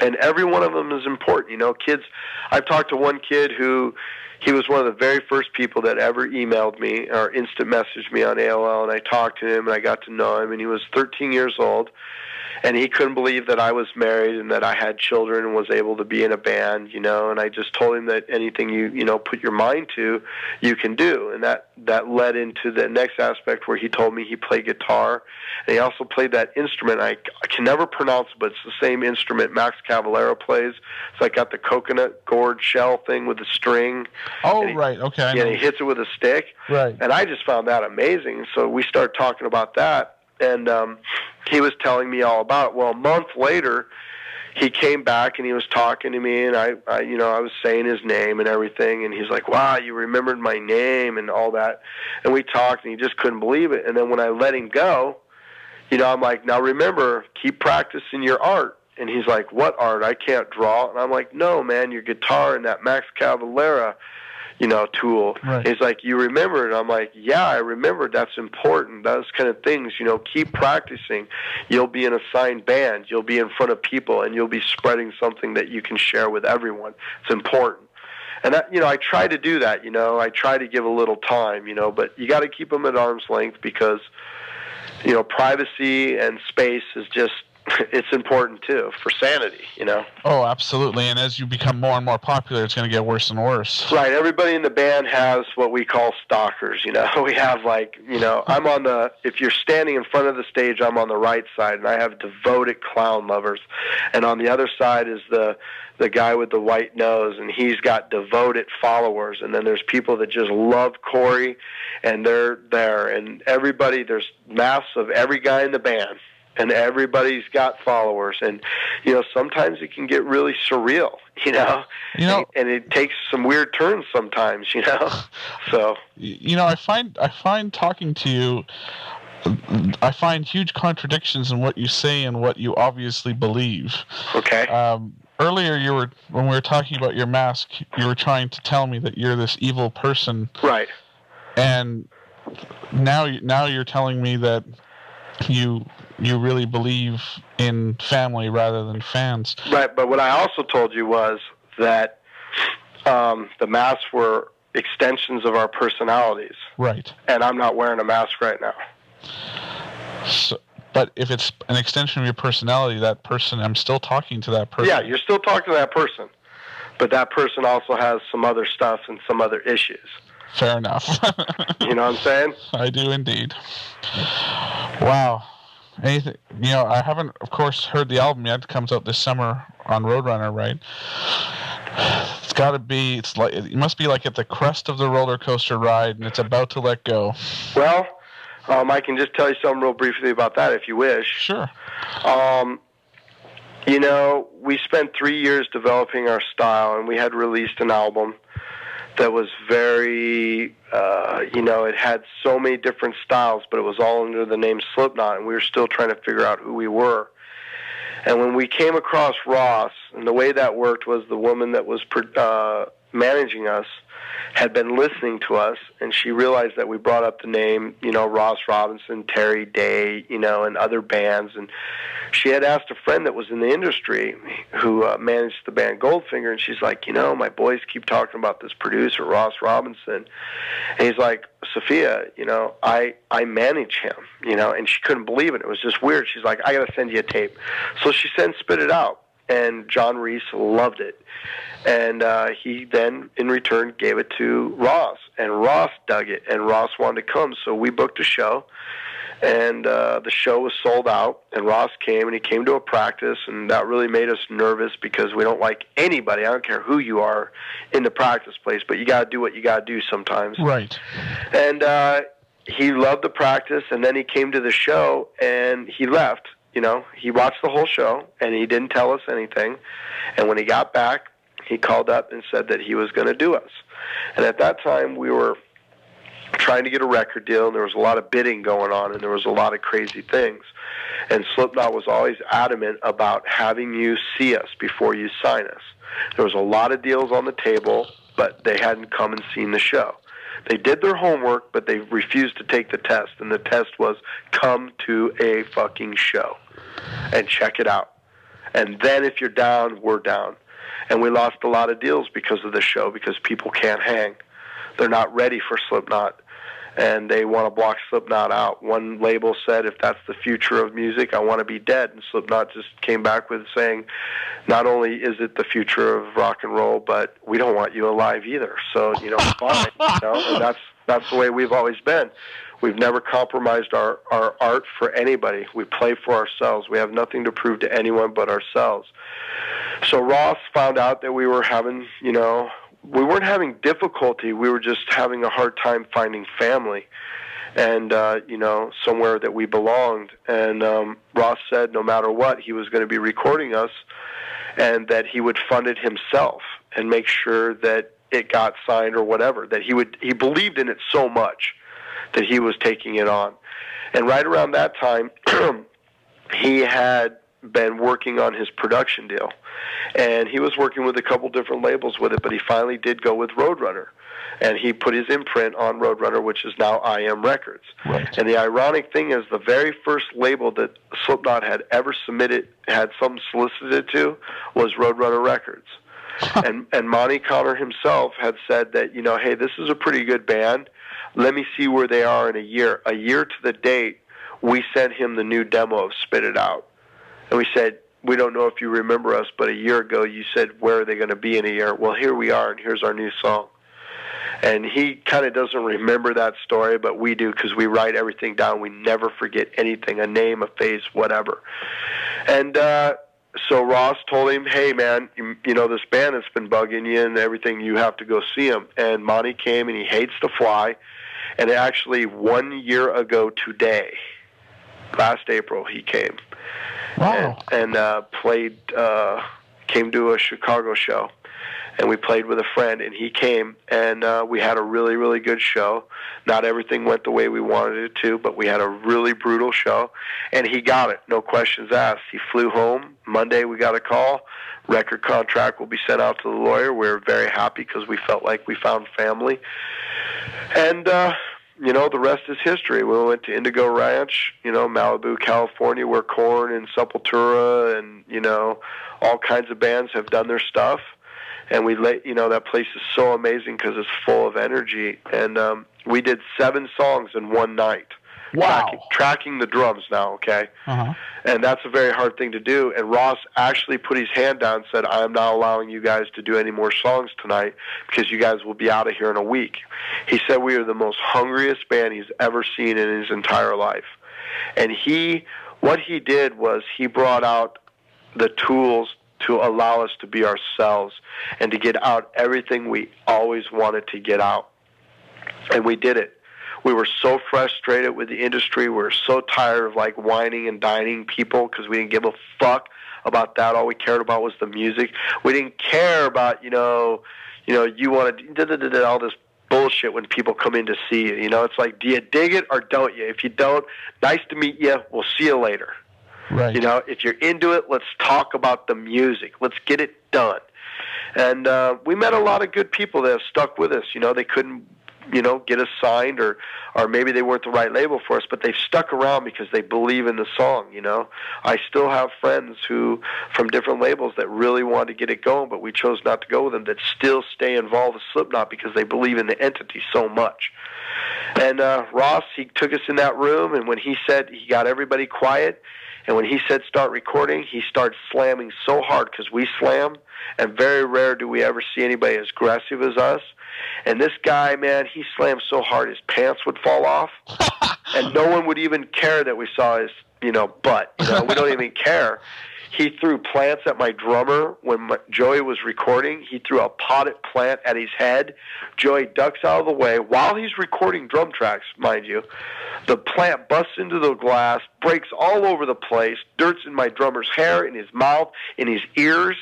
Speaker 2: and every one of them is important. Kids, I've talked to one kid who, he was one of the very first people that ever emailed me or instant messaged me on AOL, and I talked to him, and I got to know him, and he was 13 years old. And he couldn't believe that I was married and that I had children and was able to be in a band, and I just told him that anything you put your mind to, you can do. And that led into the next aspect where he told me he played guitar, and he also played that instrument. I can never pronounce it, but it's the same instrument Max Cavalera plays. So I got the coconut gourd shell thing with the string.
Speaker 3: Oh, right, okay.
Speaker 2: Yeah, he hits it with a stick.
Speaker 3: Right.
Speaker 2: And I just found that amazing. So we started talking about that. And he was telling me all about it. Well, a month later, he came back and he was talking to me, and I was saying his name and everything, and he's like, "Wow, you remembered my name," and all that. And we talked, and he just couldn't believe it. And then when I let him go, I'm like, "Now remember, keep practicing your art." And he's like, "What art? I can't draw." And I'm like, "No, man, your guitar and that Max Cavalera tool."
Speaker 3: Right.
Speaker 2: He's like, "You remember?" And I'm like, "Yeah, I remember. That's important. Those kind of things, keep practicing. You'll be in a signed band. You'll be in front of people, and you'll be spreading something that you can share with everyone. It's important." And that, I try to do that, I try to give a little time, but you got to keep them at arm's length because, privacy and space is just, it's important too for sanity,
Speaker 3: Oh, absolutely. And as you become more and more popular, it's going to get worse and worse.
Speaker 2: Right. Everybody in the band has what we call stalkers. We have I'm on the, if you're standing in front of the stage, I'm on the right side, and I have devoted clown lovers. And on the other side is the guy with the white nose, and he's got devoted followers. And then there's people that just love Corey, and they're there. And everybody, there's masks of every guy in the band. And everybody's got followers, and sometimes it can get really surreal, and it takes some weird turns sometimes, So
Speaker 3: I find talking to you, I find huge contradictions in what you say and what you obviously believe.
Speaker 2: Okay.
Speaker 3: Earlier, when we were talking about your mask, you were trying to tell me that you're this evil person,
Speaker 2: right?
Speaker 3: And now you're telling me that you really believe in family rather than fans.
Speaker 2: Right, but what I also told you was that the masks were extensions of our personalities.
Speaker 3: Right.
Speaker 2: And I'm not wearing a mask right now.
Speaker 3: So, but if it's an extension of your personality, that person, I'm still talking to that person.
Speaker 2: Yeah, you're still talking to that person. But that person also has some other stuff and some other issues.
Speaker 3: Fair enough.
Speaker 2: You know what I'm saying?
Speaker 3: I do indeed. Wow. Anything, I haven't, of course, heard the album yet. It comes out this summer on Roadrunner, right? It's got to be, it must be like at the crest of the roller coaster ride, and it's about to let go.
Speaker 2: Well, I can just tell you something real briefly about that if you wish.
Speaker 3: Sure.
Speaker 2: We spent 3 years developing our style, and we had released an album that was very, it had so many different styles, but it was all under the name Slipknot, and we were still trying to figure out who we were. And when we came across Ross, And the way that worked was the woman that was managing us had been listening to us, and she realized that we brought up the name, Ross Robinson, Terry Day, and other bands. And she had asked a friend that was in the industry who managed the band Goldfinger, and she's like, my boys keep talking about this producer, Ross Robinson. And he's like, Sophia, I manage him, and she couldn't believe it. It was just weird. She's like, I got to send you a tape. So she spit it out, and John Reese loved it. And he then, in return, gave it to Ross, and Ross dug it, and Ross wanted to come. So we booked a show, and the show was sold out, and Ross came, and he came to a practice, and that really made us nervous because we don't like anybody, I don't care who you are, in the practice place, but you got to do what you got to do sometimes.
Speaker 3: Right.
Speaker 2: And he loved the practice, and then he came to the show, and he left. He watched the whole show, and he didn't tell us anything. And when he got back, he called up and said that he was going to do us. And at that time, we were trying to get a record deal, and there was a lot of bidding going on, and there was a lot of crazy things. And Slipknot was always adamant about having you see us before you sign us. There was a lot of deals on the table, but they hadn't come and seen the show. They did their homework, but they refused to take the test, and the test was come to a fucking show and check it out. And then if you're down, we're down. And we lost a lot of deals because of this show, because people can't hang. They're not ready for Slipknot, and they want to block Slipknot out. One label said, if that's the future of music, I want to be dead. And Slipknot just came back with saying, not only is it the future of rock and roll, but we don't want you alive either. So, fine. And that's the way we've always been. We've never compromised our art for anybody. We play for ourselves. We have nothing to prove to anyone but ourselves. So Ross found out that we were having, we weren't having difficulty. We were just having a hard time finding family and, somewhere that we belonged. And Ross said no matter what, he was going to be recording us and that he would fund it himself and make sure that it got signed or whatever, that he believed in it so much that he was taking it on. And right around that time, he had been working on his production deal. And he was working with a couple different labels with it, but he finally did go with Roadrunner. And he put his imprint on Roadrunner, which is now I Am Records.
Speaker 3: Right.
Speaker 2: And the ironic thing is the very first label that Slipknot had ever had something solicited to was Roadrunner Records. And Monty Connor himself had said that, hey, this is a pretty good band. Let me see where they are in a year. A year to the date, we sent him the new demo of Spit It Out. And we said, we don't know if you remember us, but a year ago you said, where are they going to be in a year? Well, here we are, and here's our new song. And he kind of doesn't remember that story, but we do because we write everything down. We never forget anything, a name, a face, whatever. And so Ross told him, hey, man, this band that's been bugging you and everything, you have to go see them. And Monty came, and he hates to fly. And actually 1 year ago today, last April, he came.
Speaker 3: Wow.
Speaker 2: And came to a Chicago show. And we played with a friend, and he came, and we had a really, really good show. Not everything went the way we wanted it to, but we had a really brutal show. And he got it, no questions asked. He flew home. Monday we got a call. Record contract will be sent out to the lawyer. We were very happy because we felt like we found family. And, the rest is history. We went to Indigo Ranch, Malibu, California, where Korn and Sepultura and, all kinds of bands have done their stuff. And that place is so amazing because it's full of energy. And we did 7 songs in one night.
Speaker 3: Wow.
Speaker 2: Tracking the drums now, okay?
Speaker 3: Uh-huh.
Speaker 2: And that's a very hard thing to do. And Ross actually put his hand down and said, I am not allowing you guys to do any more songs tonight because you guys will be out of here in a week. He said we are the most hungriest band he's ever seen in his entire life. And what he did was he brought out the tools to allow us to be ourselves and to get out everything we always wanted to get out. And we did it. We were so frustrated with the industry. We were so tired of whining and dining people because we didn't give a fuck about that. All we cared about was the music. We didn't care about, you want to all this bullshit when people come in to see you. It's like, do you dig it or don't you? If you don't, nice to meet you. We'll see you later.
Speaker 3: Right.
Speaker 2: You know, if you're into it, let's talk about the music. Let's get it done. And we met a lot of good people that have stuck with us. You know, they couldn't, you know, get us signed, or maybe they weren't the right label for us, but they've stuck around because they believe in the song. You know, I still have friends who from different labels that really wanted to get it going, but we chose not to go with them, that still stay involved with Slipknot because they believe in the entity so much. And Ross, he took us in that room, and when he said, he got everybody quiet, and when he said start recording, he started slamming so hard because we slam, and very rare do we ever see anybody as aggressive as us. And this guy, man, he slammed so hard his pants would fall off, and no one would even care that we saw his, you know, butt. You know, we don't even care. He threw plants at my drummer when Joey was recording. He threw a potted plant at his head. Joey ducks out of the way while he's recording drum tracks, mind you. The plant busts into the glass, breaks all over the place, dirt's in my drummer's hair, in his mouth, in his ears.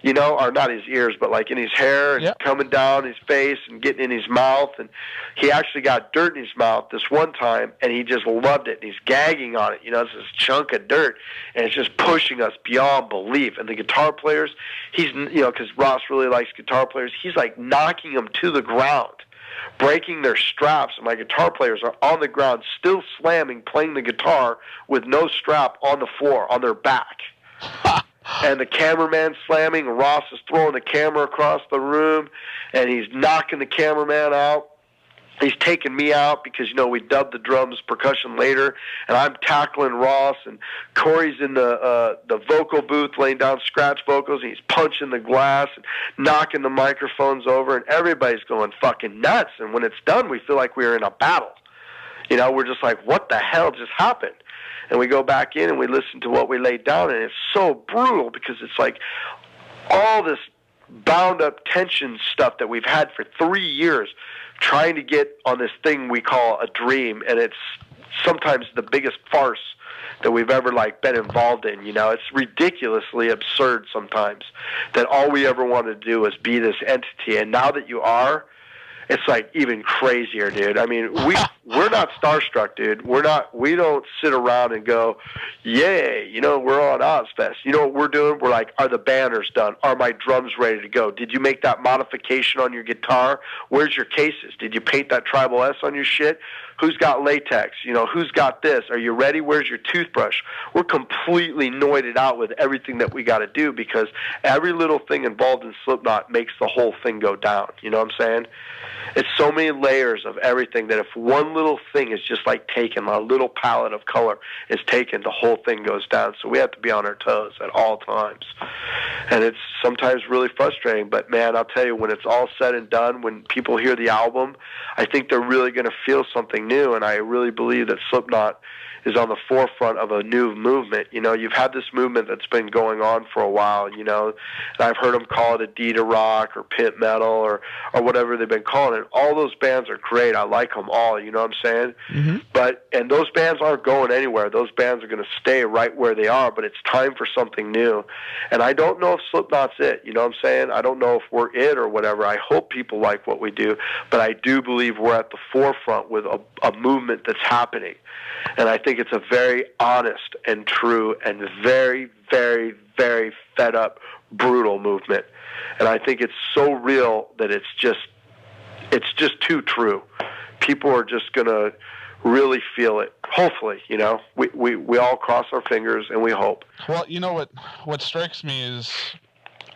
Speaker 2: You know, or not his ears, but like in his hair, and coming down his face and getting in his mouth. And he actually got dirt in his mouth this one time, and he just loved it. And he's gagging on it. You know, it's this chunk of dirt, and it's just pushing us beyond belief. And the guitar players, he's, you know, because Ross really likes guitar players, he's like knocking them to the ground, breaking their straps. And my guitar players are on the ground, still slamming, playing the guitar with no strap on the floor, on their back. And the cameraman slamming. Ross is throwing the camera across the room, and he's knocking the cameraman out. He's taking me out because, you know, we dubbed the drums percussion later, and I'm tackling Ross, and Corey's in the vocal booth laying down scratch vocals, and he's punching the glass and knocking the microphones over, and everybody's going fucking nuts. And when it's done, we feel like we were in a battle. You know, we're just like, what the hell just happened? And we go back in and we listen to what we laid down, and it's so brutal because it's like all this bound up tension stuff that we've had for 3 years trying to get on this thing we call a dream, and it's sometimes the biggest farce that we've ever like been involved in. You know, it's ridiculously absurd sometimes that all we ever wanted to do was be this entity, and now that you are, it's like even crazier, dude. I mean, we're not starstruck, dude. We don't sit around and go, yay, you know, we're on Ozfest. You know what we're doing? We're like, are the banners done? Are my drums ready to go? Did you make that modification on your guitar? Where's your cases? Did you paint that tribal S on your shit? Who's got latex? You know, who's got this? Are you ready? Where's your toothbrush? We're completely noited out with everything that we got to do because every little thing involved in Slipknot makes the whole thing go down. You know what I'm saying? It's so many layers of everything that if one little thing is just like taken, a little palette of color is taken, the whole thing goes down. So we have to be on our toes at all times. And it's sometimes really frustrating, but man, I'll tell you, when it's all said and done, when people hear the album, I think they're really going to feel something new, and I really believe that Slipknot is on the forefront of a new movement. You know, you've had this movement that's been going on for a while, you know, and I've heard them call it Adidas rock or pit metal or whatever they've been calling it. All those bands are great. I like them all, you know what I'm saying? Mm-hmm. And those bands aren't going anywhere. Those bands are going to stay right where they are, but it's time for something new. And I don't know if Slipknot's it, you know what I'm saying? I don't know if we're it or whatever. I hope people like what we do, but I do believe we're at the forefront with a movement that's happening. And I think it's a very honest and true and very, very, very fed up, brutal movement. And I think it's so real that it's just too true. People are just going to really feel it. Hopefully, you know, we all cross our fingers and we hope.
Speaker 3: Well, you know what strikes me is,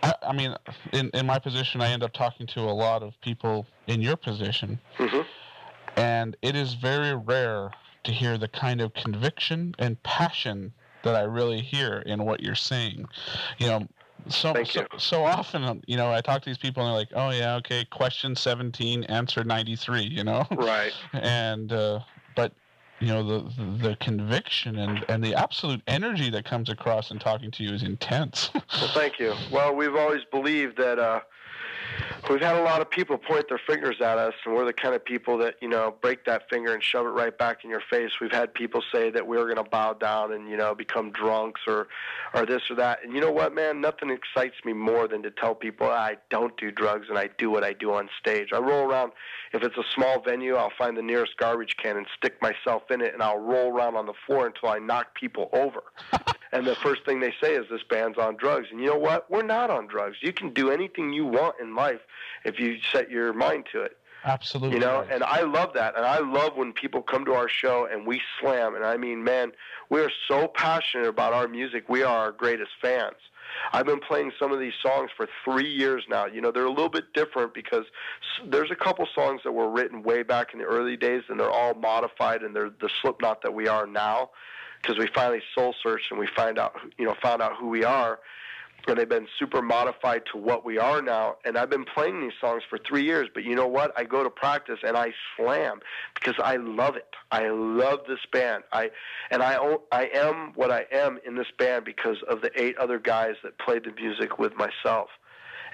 Speaker 3: I mean, in my position, I end up talking to a lot of people in your position. Mm-hmm. And it is very rare to hear the kind of conviction and passion that I really hear in what you're saying. You know, so often, you know, I talk to these people and they're like, oh yeah, okay, question 17, answer 93, you know?
Speaker 2: Right.
Speaker 3: And, but, you know, the conviction and the absolute energy that comes across in talking to you is intense.
Speaker 2: Well, thank you. Well, we've always believed that, we've had a lot of people point their fingers at us, and we're the kind of people that, you know, break that finger and shove it right back in your face. We've had people say that we're going to bow down and, you know, become drunks or this or that. And you know what, man? Nothing excites me more than to tell people I don't do drugs and I do what I do on stage. I roll around. If it's a small venue, I'll find the nearest garbage can and stick myself in it, and I'll roll around on the floor until I knock people over. And the first thing they say is this band's on drugs. And you know what? We're not on drugs. You can do anything you want in life if you set your mind to it.
Speaker 3: Absolutely.
Speaker 2: You know,
Speaker 3: right.
Speaker 2: and I love that. And I love when people come to our show and we slam. And I mean, man, we are so passionate about our music. We are our greatest fans. I've been playing some of these songs for 3 years now. You know, they're a little bit different because there's a couple songs that were written way back in the early days, and they're all modified, and they're the Slipknot that we are now, because we finally soul searched and we found out who we are. And they've been super modified to what we are now. And I've been playing these songs for 3 years. But you know what? I go to practice and I slam because I love it. I love this band. I am what I am in this band because of the 8 other guys that played the music with myself.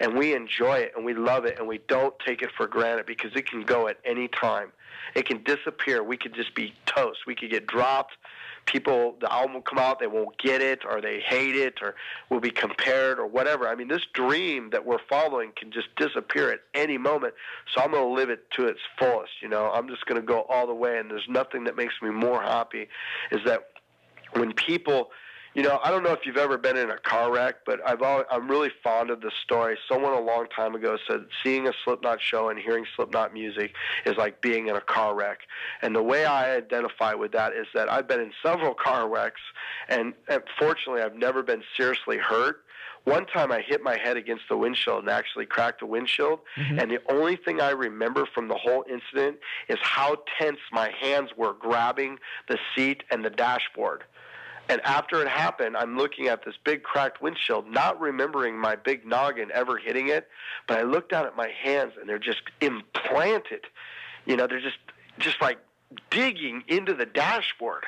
Speaker 2: And we enjoy it and we love it and we don't take it for granted because it can go at any time. It can disappear. We could just be toast. We could get dropped. People, the album will come out, they won't get it, or they hate it, or will be compared, or whatever. I mean, this dream that we're following can just disappear at any moment, so I'm going to live it to its fullest, you know. I'm just going to go all the way, and there's nothing that makes me more happy is that when people, you know, I don't know if you've ever been in a car wreck, but I'm really fond of this story. Someone a long time ago said seeing a Slipknot show and hearing Slipknot music is like being in a car wreck. And the way I identify with that is that I've been in several car wrecks, and fortunately I've never been seriously hurt. One time I hit my head against the windshield and actually cracked the windshield, and the only thing I remember from the whole incident is how tense my hands were grabbing the seat and the dashboard. And after it happened, I'm looking at this big cracked windshield, not remembering my big noggin ever hitting it, but I look down at my hands and they're just implanted. You know, they're just like digging into the dashboard.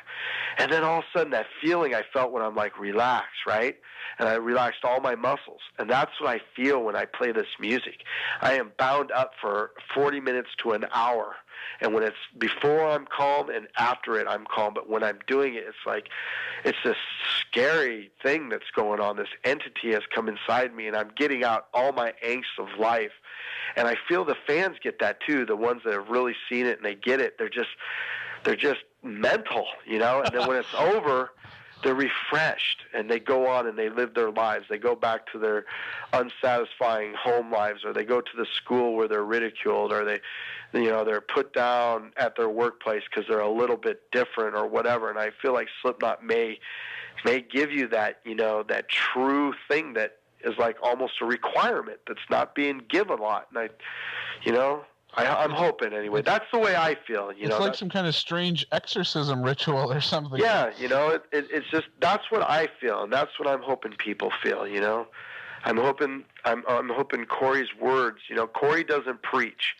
Speaker 2: And then all of a sudden that feeling I felt when I'm like relaxed, right? And I relaxed all my muscles. And that's what I feel when I play this music. I am bound up for 40 minutes to an hour. And when it's before I'm calm and after it I'm calm. But when I'm doing it, it's like it's this scary thing that's going on. This entity has come inside me and I'm getting out all my angst of life. And I feel the fans get that too, the ones that have really seen it and they get it. They're just mental, you know. And then when it's over, they're refreshed and they go on and they live their lives. They go back to their unsatisfying home lives, or they go to the school where they're ridiculed, or they're put down at their workplace because they're a little bit different or whatever. And I feel like Slipknot may give you that, you know, that true thing that is like almost a requirement that's not being given a lot. And I'm hoping anyway. That's the way I feel.
Speaker 3: It's like some kind of strange exorcism ritual or something.
Speaker 2: Yeah, you know, it's just that's what I feel, and that's what I'm hoping people feel. You know, I'm hoping Corey's words. You know, Corey doesn't preach.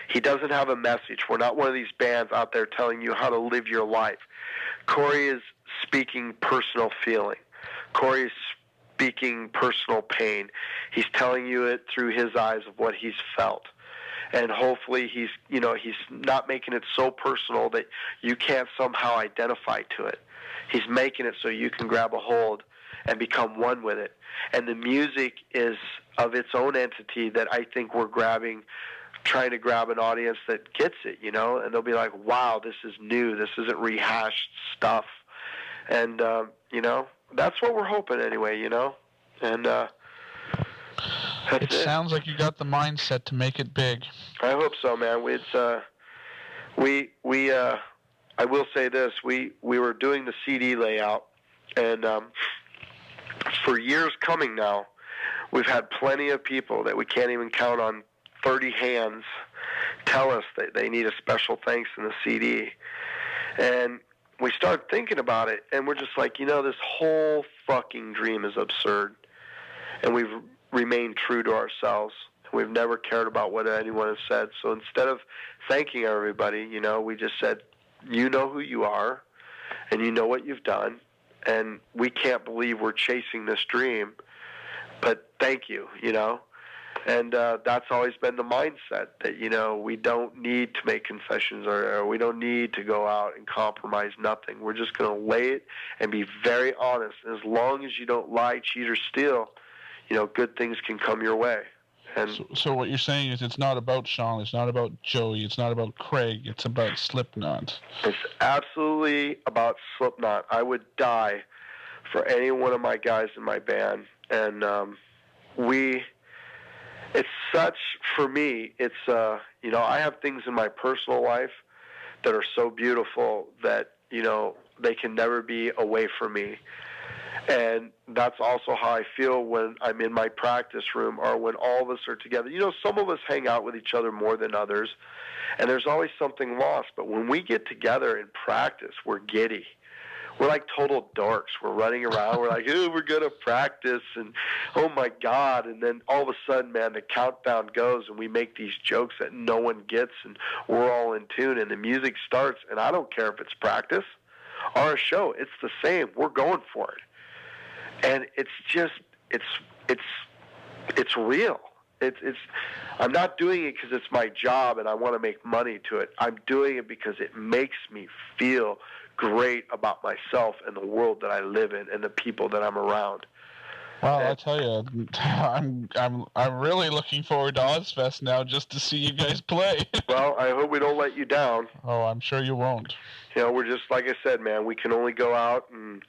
Speaker 2: He doesn't have a message. We're not one of these bands out there telling you how to live your life. Corey is speaking personal feeling. Corey is speaking personal pain. He's telling you it through his eyes of what he's felt. And hopefully he's not making it so personal that you can't somehow identify to it. He's making it so you can grab a hold and become one with it. And the music is of its own entity that I think we're trying to grab an audience that gets it, you know, and they'll be like, wow, this is new. This isn't rehashed stuff. And, you know, that's what we're hoping anyway, you know. And,
Speaker 3: it sounds like you got the mindset to make it big.
Speaker 2: I hope so, man. I will say this: we were doing the CD layout, and for years coming now, we've had plenty of people that we can't even count on 30 hands tell us that they need a special thanks in the CD, and we start thinking about it, and we're just like, you know, this whole fucking dream is absurd, and we've remained true to ourselves. We've never cared about what anyone has said. So instead of thanking everybody, you know, we just said, you know who you are, and you know what you've done, and we can't believe we're chasing this dream, but thank you, you know. And that's always been the mindset that, you know, we don't need to make concessions or we don't need to go out and compromise nothing. We're just going to lay it and be very honest. And as long as you don't lie, cheat, or steal, you know, good things can come your way. And
Speaker 3: so what you're saying is it's not about Shawn, it's not about Joey, it's not about Craig, it's about Slipknot.
Speaker 2: It's absolutely about Slipknot. I would die for any one of my guys in my band. And it's such, for me, it's, I have things in my personal life that are so beautiful that, they can never be away from me. And that's also how I feel when I'm in my practice room or when all of us are together. Some of us hang out with each other more than others, and there's always something lost. But when we get together and practice, we're giddy. We're like total dorks. We're running around. We're like, oh, we're going to practice, and oh, my God. And then all of a sudden, man, the countdown goes, and we make these jokes that no one gets, and we're all in tune, and the music starts. And I don't care if it's practice or a show. It's the same. We're going for it. And it's just, it's real. I'm not doing it because it's my job and I want to make money to it. I'm doing it because it makes me feel great about myself and the world that I live in and the people that I'm around.
Speaker 3: Well, I tell you, I'm really looking forward to Ozfest now just to see you guys play.
Speaker 2: Well, I hope we don't let you down.
Speaker 3: Oh, I'm sure you won't.
Speaker 2: We're just, like I said, man, we can only go out and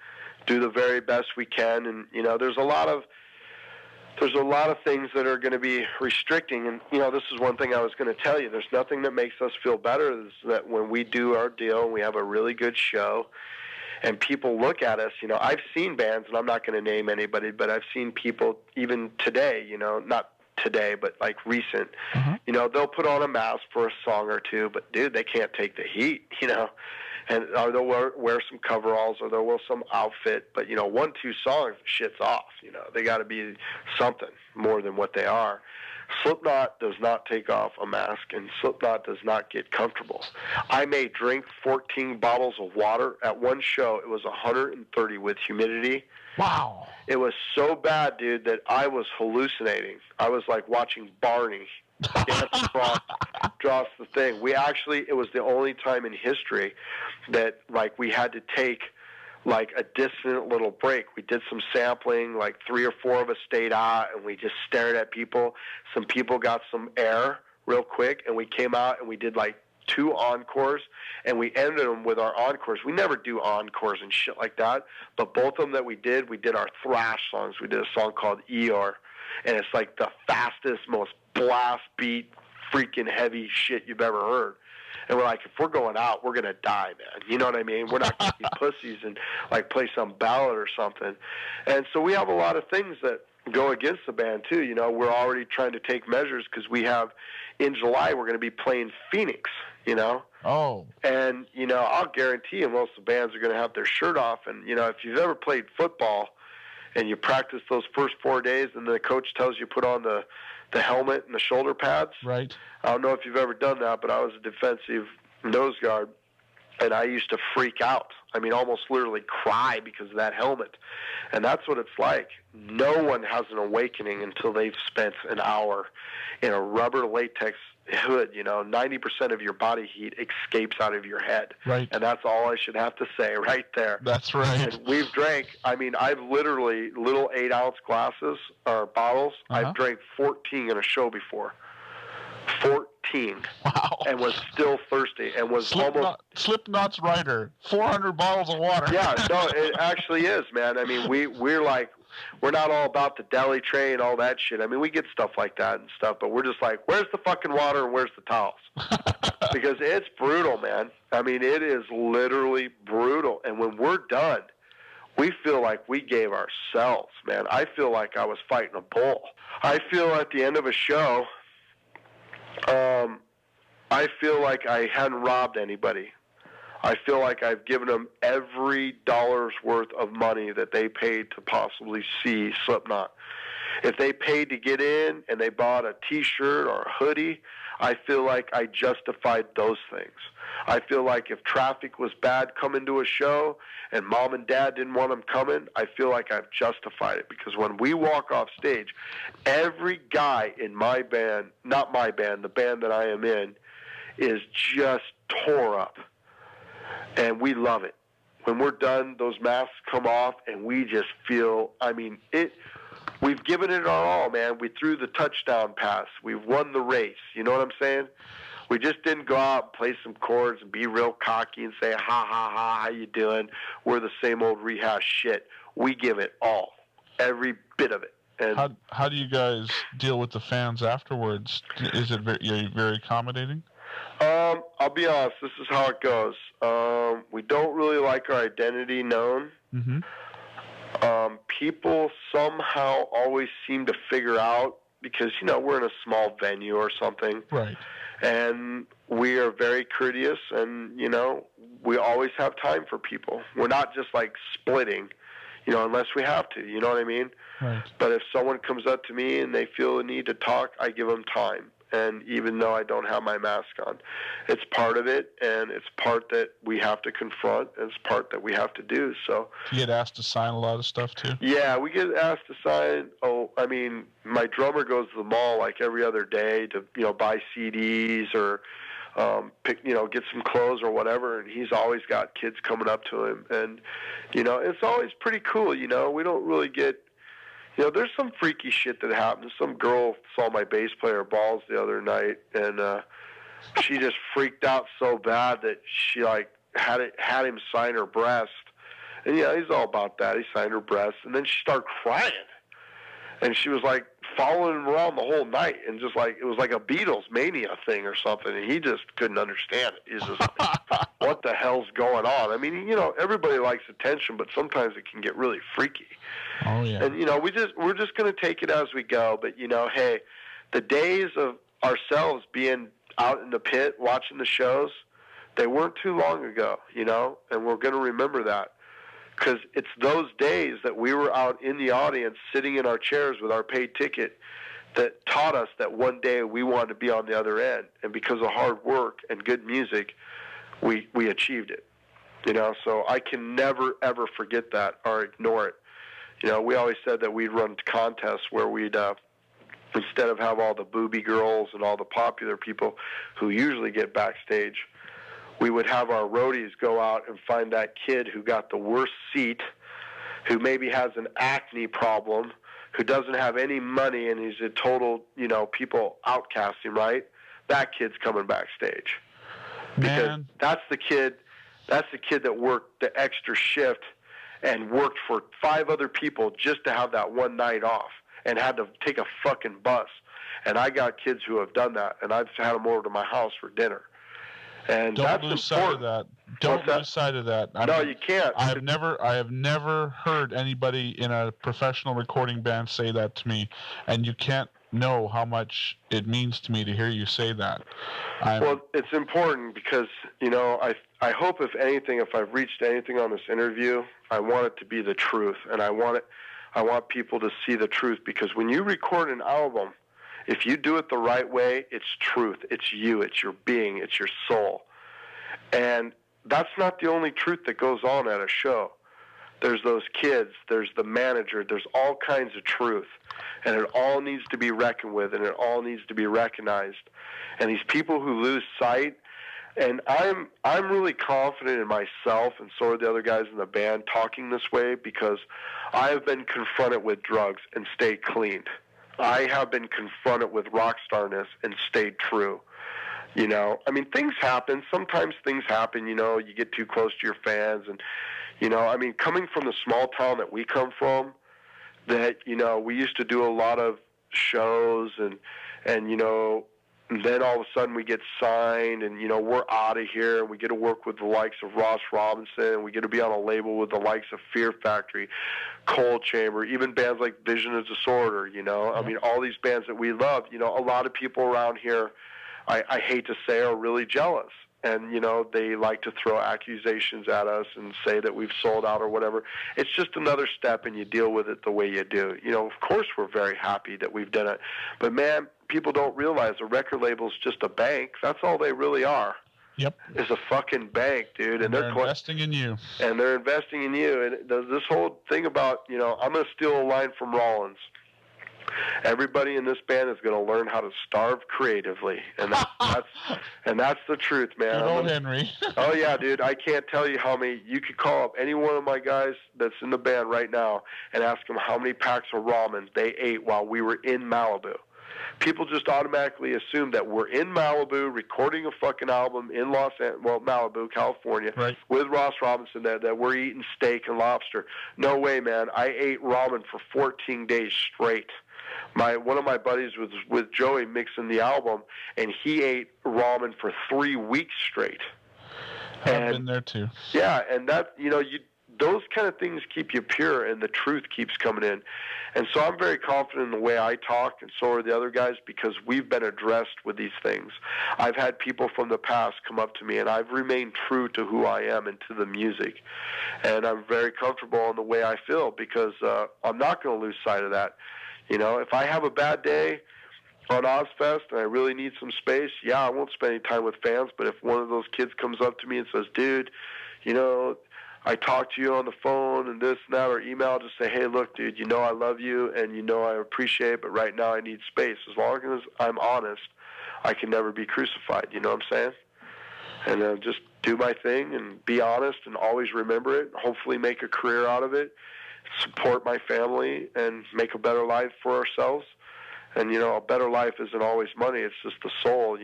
Speaker 2: do the very best we can. And, there's a lot of things that are going to be restricting. And, this is one thing I was going to tell you. There's nothing that makes us feel better is that when we do our deal and we have a really good show and people look at us, I've seen bands, and I'm not going to name anybody, but I've seen people even today, not today, but like recent, they'll put on a mask for a song or two, but dude, they can't take the heat, or they'll wear some coveralls, or they'll wear some outfit, but 1-2 songs, shit's off. They got to be something more than what they are. Slipknot does not take off a mask, and Slipknot does not get comfortable. I may drink 14 bottles of water at one show. It was 130 with humidity.
Speaker 3: Wow.
Speaker 2: It was so bad, dude, that I was hallucinating. I was like watching Barney dance across the thing. It was the only time in history that like we had to take like a distant little break. We did some sampling, like 3 or 4 of us stayed out and we just stared at people. Some people got some air real quick, and we came out and we did like 2 encores, and we ended them with our encores. We never do encores and shit like that, but both of them that we did our thrash songs. We did a song called Eeyore, and it's like the fastest, most blast beat, freaking heavy shit you've ever heard. And we're like, if we're going out, we're going to die, man. You know what I mean? We're not going to be pussies and like play some ballad or something. And so we have a lot of things that go against the band too. We're already trying to take measures because we have, in July, we're going to be playing Phoenix,
Speaker 3: Oh.
Speaker 2: And, I'll guarantee you most of the bands are going to have their shirt off. And, if you've ever played football and you practice those first 4 days and the coach tells you put on the helmet and the shoulder pads.
Speaker 3: Right.
Speaker 2: I don't know if you've ever done that, but I was a defensive nose guard, and I used to freak out. I mean, almost literally cry because of that helmet. And that's what it's like. No one has an awakening until they've spent an hour in a rubber latex hood. 90% of your body heat escapes out of your head.
Speaker 3: Right.
Speaker 2: And that's all I should have to say right there.
Speaker 3: That's right.
Speaker 2: And we've drank, I've literally little 8-ounce glasses or bottles. I've drank 14 in a show before. 14.
Speaker 3: Wow.
Speaker 2: And was still thirsty and was
Speaker 3: Slipknot's writer, 400 bottles of water.
Speaker 2: Yeah, no, it actually is, man. We're not all about the deli tray and all that shit. We get stuff like that and stuff, but we're just like, where's the fucking water and where's the towels? Because it's brutal, man. It is literally brutal. And when we're done, we feel like we gave ourselves, man. I feel like I was fighting a bull. I feel at the end of a show, I feel like I hadn't robbed anybody. I feel like I've given them every dollar's worth of money that they paid to possibly see Slipknot. If they paid to get in and they bought a T-shirt or a hoodie, I feel like I justified those things. I feel like if traffic was bad coming to a show and mom and dad didn't want them coming, I feel like I've justified it. Because when we walk off stage, every guy in my band, not my band, the band that I am in, is just tore up. And we love it. When we're done, those masks come off, and we just feel, we've given it our all, man. We threw the touchdown pass. We've won the race. You know what I'm saying? We just didn't go out and play some chords and be real cocky and say, ha, ha, ha, how you doing? We're the same old rehash shit. we give it all, every bit of it. And
Speaker 3: how do you guys deal with the fans afterwards? Is it you're very accommodating?
Speaker 2: I'll be honest. This is how it goes. We don't really like our identity known.
Speaker 3: Mm-hmm.
Speaker 2: People somehow always seem to figure out, because we're in a small venue or something,
Speaker 3: right?
Speaker 2: And we are very courteous, and we always have time for people. We're not just like splitting, unless we have to. You know what I mean?
Speaker 3: Right.
Speaker 2: But if someone comes up to me and they feel a need to talk, I give them time. And even though I don't have my mask on, it's part of it, and it's part that we have to confront, and it's part that we have to do. So
Speaker 3: you get asked to sign a lot of stuff too?
Speaker 2: Yeah, we get asked to sign. My drummer goes to the mall like every other day to buy CDs or get some clothes or whatever, and he's always got kids coming up to him, and it's always pretty cool. We don't really get. There's some freaky shit that happens. Some girl saw my bass player balls the other night, and she just freaked out so bad that she had him sign her breast. And he's all about that. He signed her breast, and then she started crying, and she was like following him around the whole night, and just like it was like a Beatles mania thing or something, and he just couldn't understand it. He's just like, what the hell's going on? I mean, everybody likes attention, but sometimes it can get really freaky.
Speaker 3: Oh yeah.
Speaker 2: And we're just going to take it as we go. But hey, the days of ourselves being out in the pit watching the shows, they weren't too long ago. And we're going to remember that. Because it's those days that we were out in the audience sitting in our chairs with our paid ticket that taught us that one day we wanted to be on the other end. And because of hard work and good music, we achieved it. So I can never, ever forget that or ignore it. We always said that we'd run contests where we'd, instead of have all the booby girls and all the popular people who usually get backstage, we would have our roadies go out and find that kid who got the worst seat, who maybe has an acne problem, who doesn't have any money, and he's a total, people outcast him, right? That kid's coming backstage. Because
Speaker 3: Man.
Speaker 2: that's the kid that worked the extra shift and worked for 5 other people just to have that one night off and had to take a fucking bus. And I got kids who have done that, and I've had them over to my house for dinner. And
Speaker 3: don't lose sight of that. Don't lose sight of that.
Speaker 2: No, you can't.
Speaker 3: I have never heard anybody in a professional recording band say that to me, and you can't know how much it means to me to hear you say that.
Speaker 2: Well, it's important because I hope if anything, if I've reached anything on this interview, I want it to be the truth, and I want people to see the truth, because when you record an album, if you do it the right way, it's truth. It's you. It's your being. It's your soul. And that's not the only truth that goes on at a show. There's those kids. There's the manager. There's all kinds of truth. And it all needs to be reckoned with, and it all needs to be recognized. And these people who lose sight, and I'm really confident in myself, and so are the other guys in the band talking this way, because I have been confronted with drugs and stayed clean. I have been confronted with rock starness and stayed true. Things happen. Sometimes things happen, you get too close to your fans. And, coming from the small town that we come from, that, we used to do a lot of shows and then all of a sudden we get signed and, we're out of here and we get to work with the likes of Ross Robinson, and we get to be on a label with the likes of Fear Factory, Cold Chamber, even bands like Vision of Disorder, all these bands that we love, a lot of people around here, I hate to say, are really jealous. And, they like to throw accusations at us and say that we've sold out or whatever. It's just another step, and you deal with it the way you do. Of course we're very happy that we've done it. But, man, people don't realize a record label's just a bank. That's all they really are.
Speaker 3: Yep.
Speaker 2: Is a fucking bank, dude.
Speaker 3: And they're investing in you.
Speaker 2: And they're investing in you. And this whole thing about, I'm going to steal a line from Rollins. Everybody in this band is going to learn how to starve creatively, and that's the truth, man.
Speaker 3: Good old Henry.
Speaker 2: Oh yeah, dude. I can't tell you how many. You could call up any one of my guys that's in the band right now and ask them how many packs of ramen they ate while we were in Malibu. people just automatically assume that we're in Malibu recording a fucking album in Malibu, California,
Speaker 3: right,
Speaker 2: with Ross Robinson there, that we're eating steak and lobster. No way, man. I ate ramen for 14 days straight. One of my buddies was with Joey mixing the album, and he ate ramen for 3 weeks straight.
Speaker 3: I've been there too.
Speaker 2: Yeah, and that, those kind of things keep you pure, and the truth keeps coming in. And so I'm very confident in the way I talk, and so are the other guys, because we've been addressed with these things. I've had people from the past come up to me, and I've remained true to who I am and to the music. And I'm very comfortable in the way I feel, because I'm not going to lose sight of that. If I have a bad day on Ozfest and I really need some space, yeah, I won't spend any time with fans, but if one of those kids comes up to me and says, dude, I talked to you on the phone and this and that, or email, just say, hey, look, dude, I love you and I appreciate it, but right now I need space. As long as I'm honest, I can never be crucified. You know what I'm saying? And just do my thing and be honest and always remember it, hopefully make a career out of it, support my family, and make a better life for ourselves. And, a better life isn't always money. It's just the soul,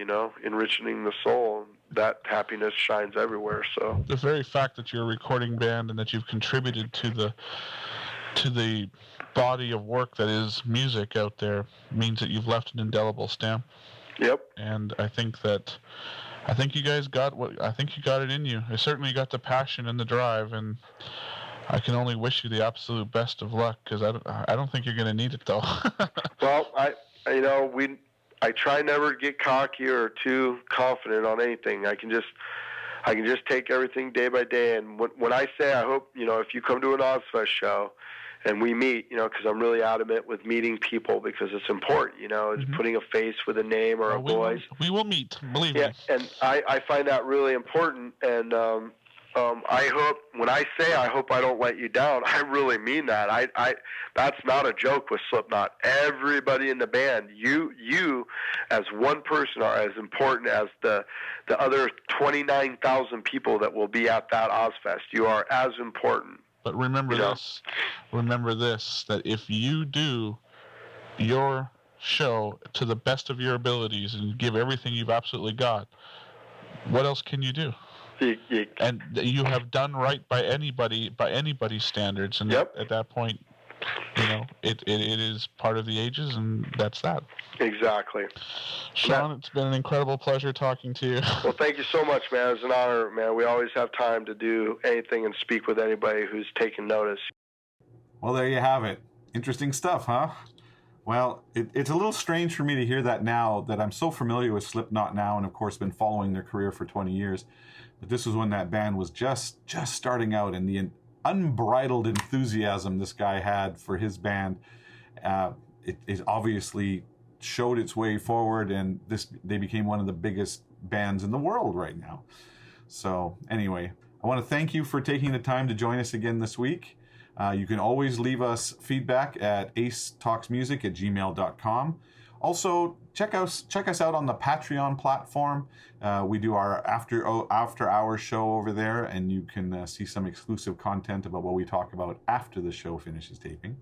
Speaker 2: enriching the soul. That happiness shines everywhere. So
Speaker 3: the very fact that you're a recording band and that you've contributed to the body of work that is music out there means that you've left an indelible stamp.
Speaker 2: Yep.
Speaker 3: And I think you guys got it in you. I certainly got the passion and the drive, and I can only wish you the absolute best of luck, because I don't think you're going to need it, though.
Speaker 2: Well, I try never to get cocky or too confident on anything. I can just take everything day by day. And when I say, I hope, if you come to an Ozfest show and we meet, because I'm really adamant with meeting people, because it's important, it's putting a face with a name or a voice.
Speaker 3: We will meet, believe me.
Speaker 2: Yeah, and I find that really important. And I hope, when I say I hope I don't let you down, I really mean that. I that's not a joke with Slipknot. Everybody in the band, you as one person are as important as the other 29,000 people that will be at that Ozfest. You are as important.
Speaker 3: But remember this, that if you do your show to the best of your abilities and give everything you've absolutely got, what else can you do? And you have done right by anybody's standards, and
Speaker 2: yep.
Speaker 3: At that point, it is part of the ages, and that's that.
Speaker 2: Exactly.
Speaker 3: Shawn, it's been an incredible pleasure talking to you.
Speaker 2: Well, thank you so much, man. It's an honor, man. We always have time to do anything and speak with anybody who's taken notice.
Speaker 1: Well, there you have it. Interesting stuff, huh? Well, it's a little strange for me to hear that now that I'm so familiar with Slipknot now, and of course been following their career for 20 years. But this was when that band was just starting out, and the unbridled enthusiasm this guy had for his band, it obviously showed its way forward, and they became one of the biggest bands in the world right now. So anyway, I want to thank you for taking the time to join us again this week. You can always leave us feedback at acetalksmusic@gmail.com. Also, check us out on the Patreon platform. We do our after hour show over there, and you can see some exclusive content about what we talk about after the show finishes taping.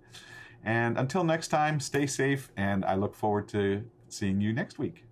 Speaker 1: And until next time, stay safe, and I look forward to seeing you next week.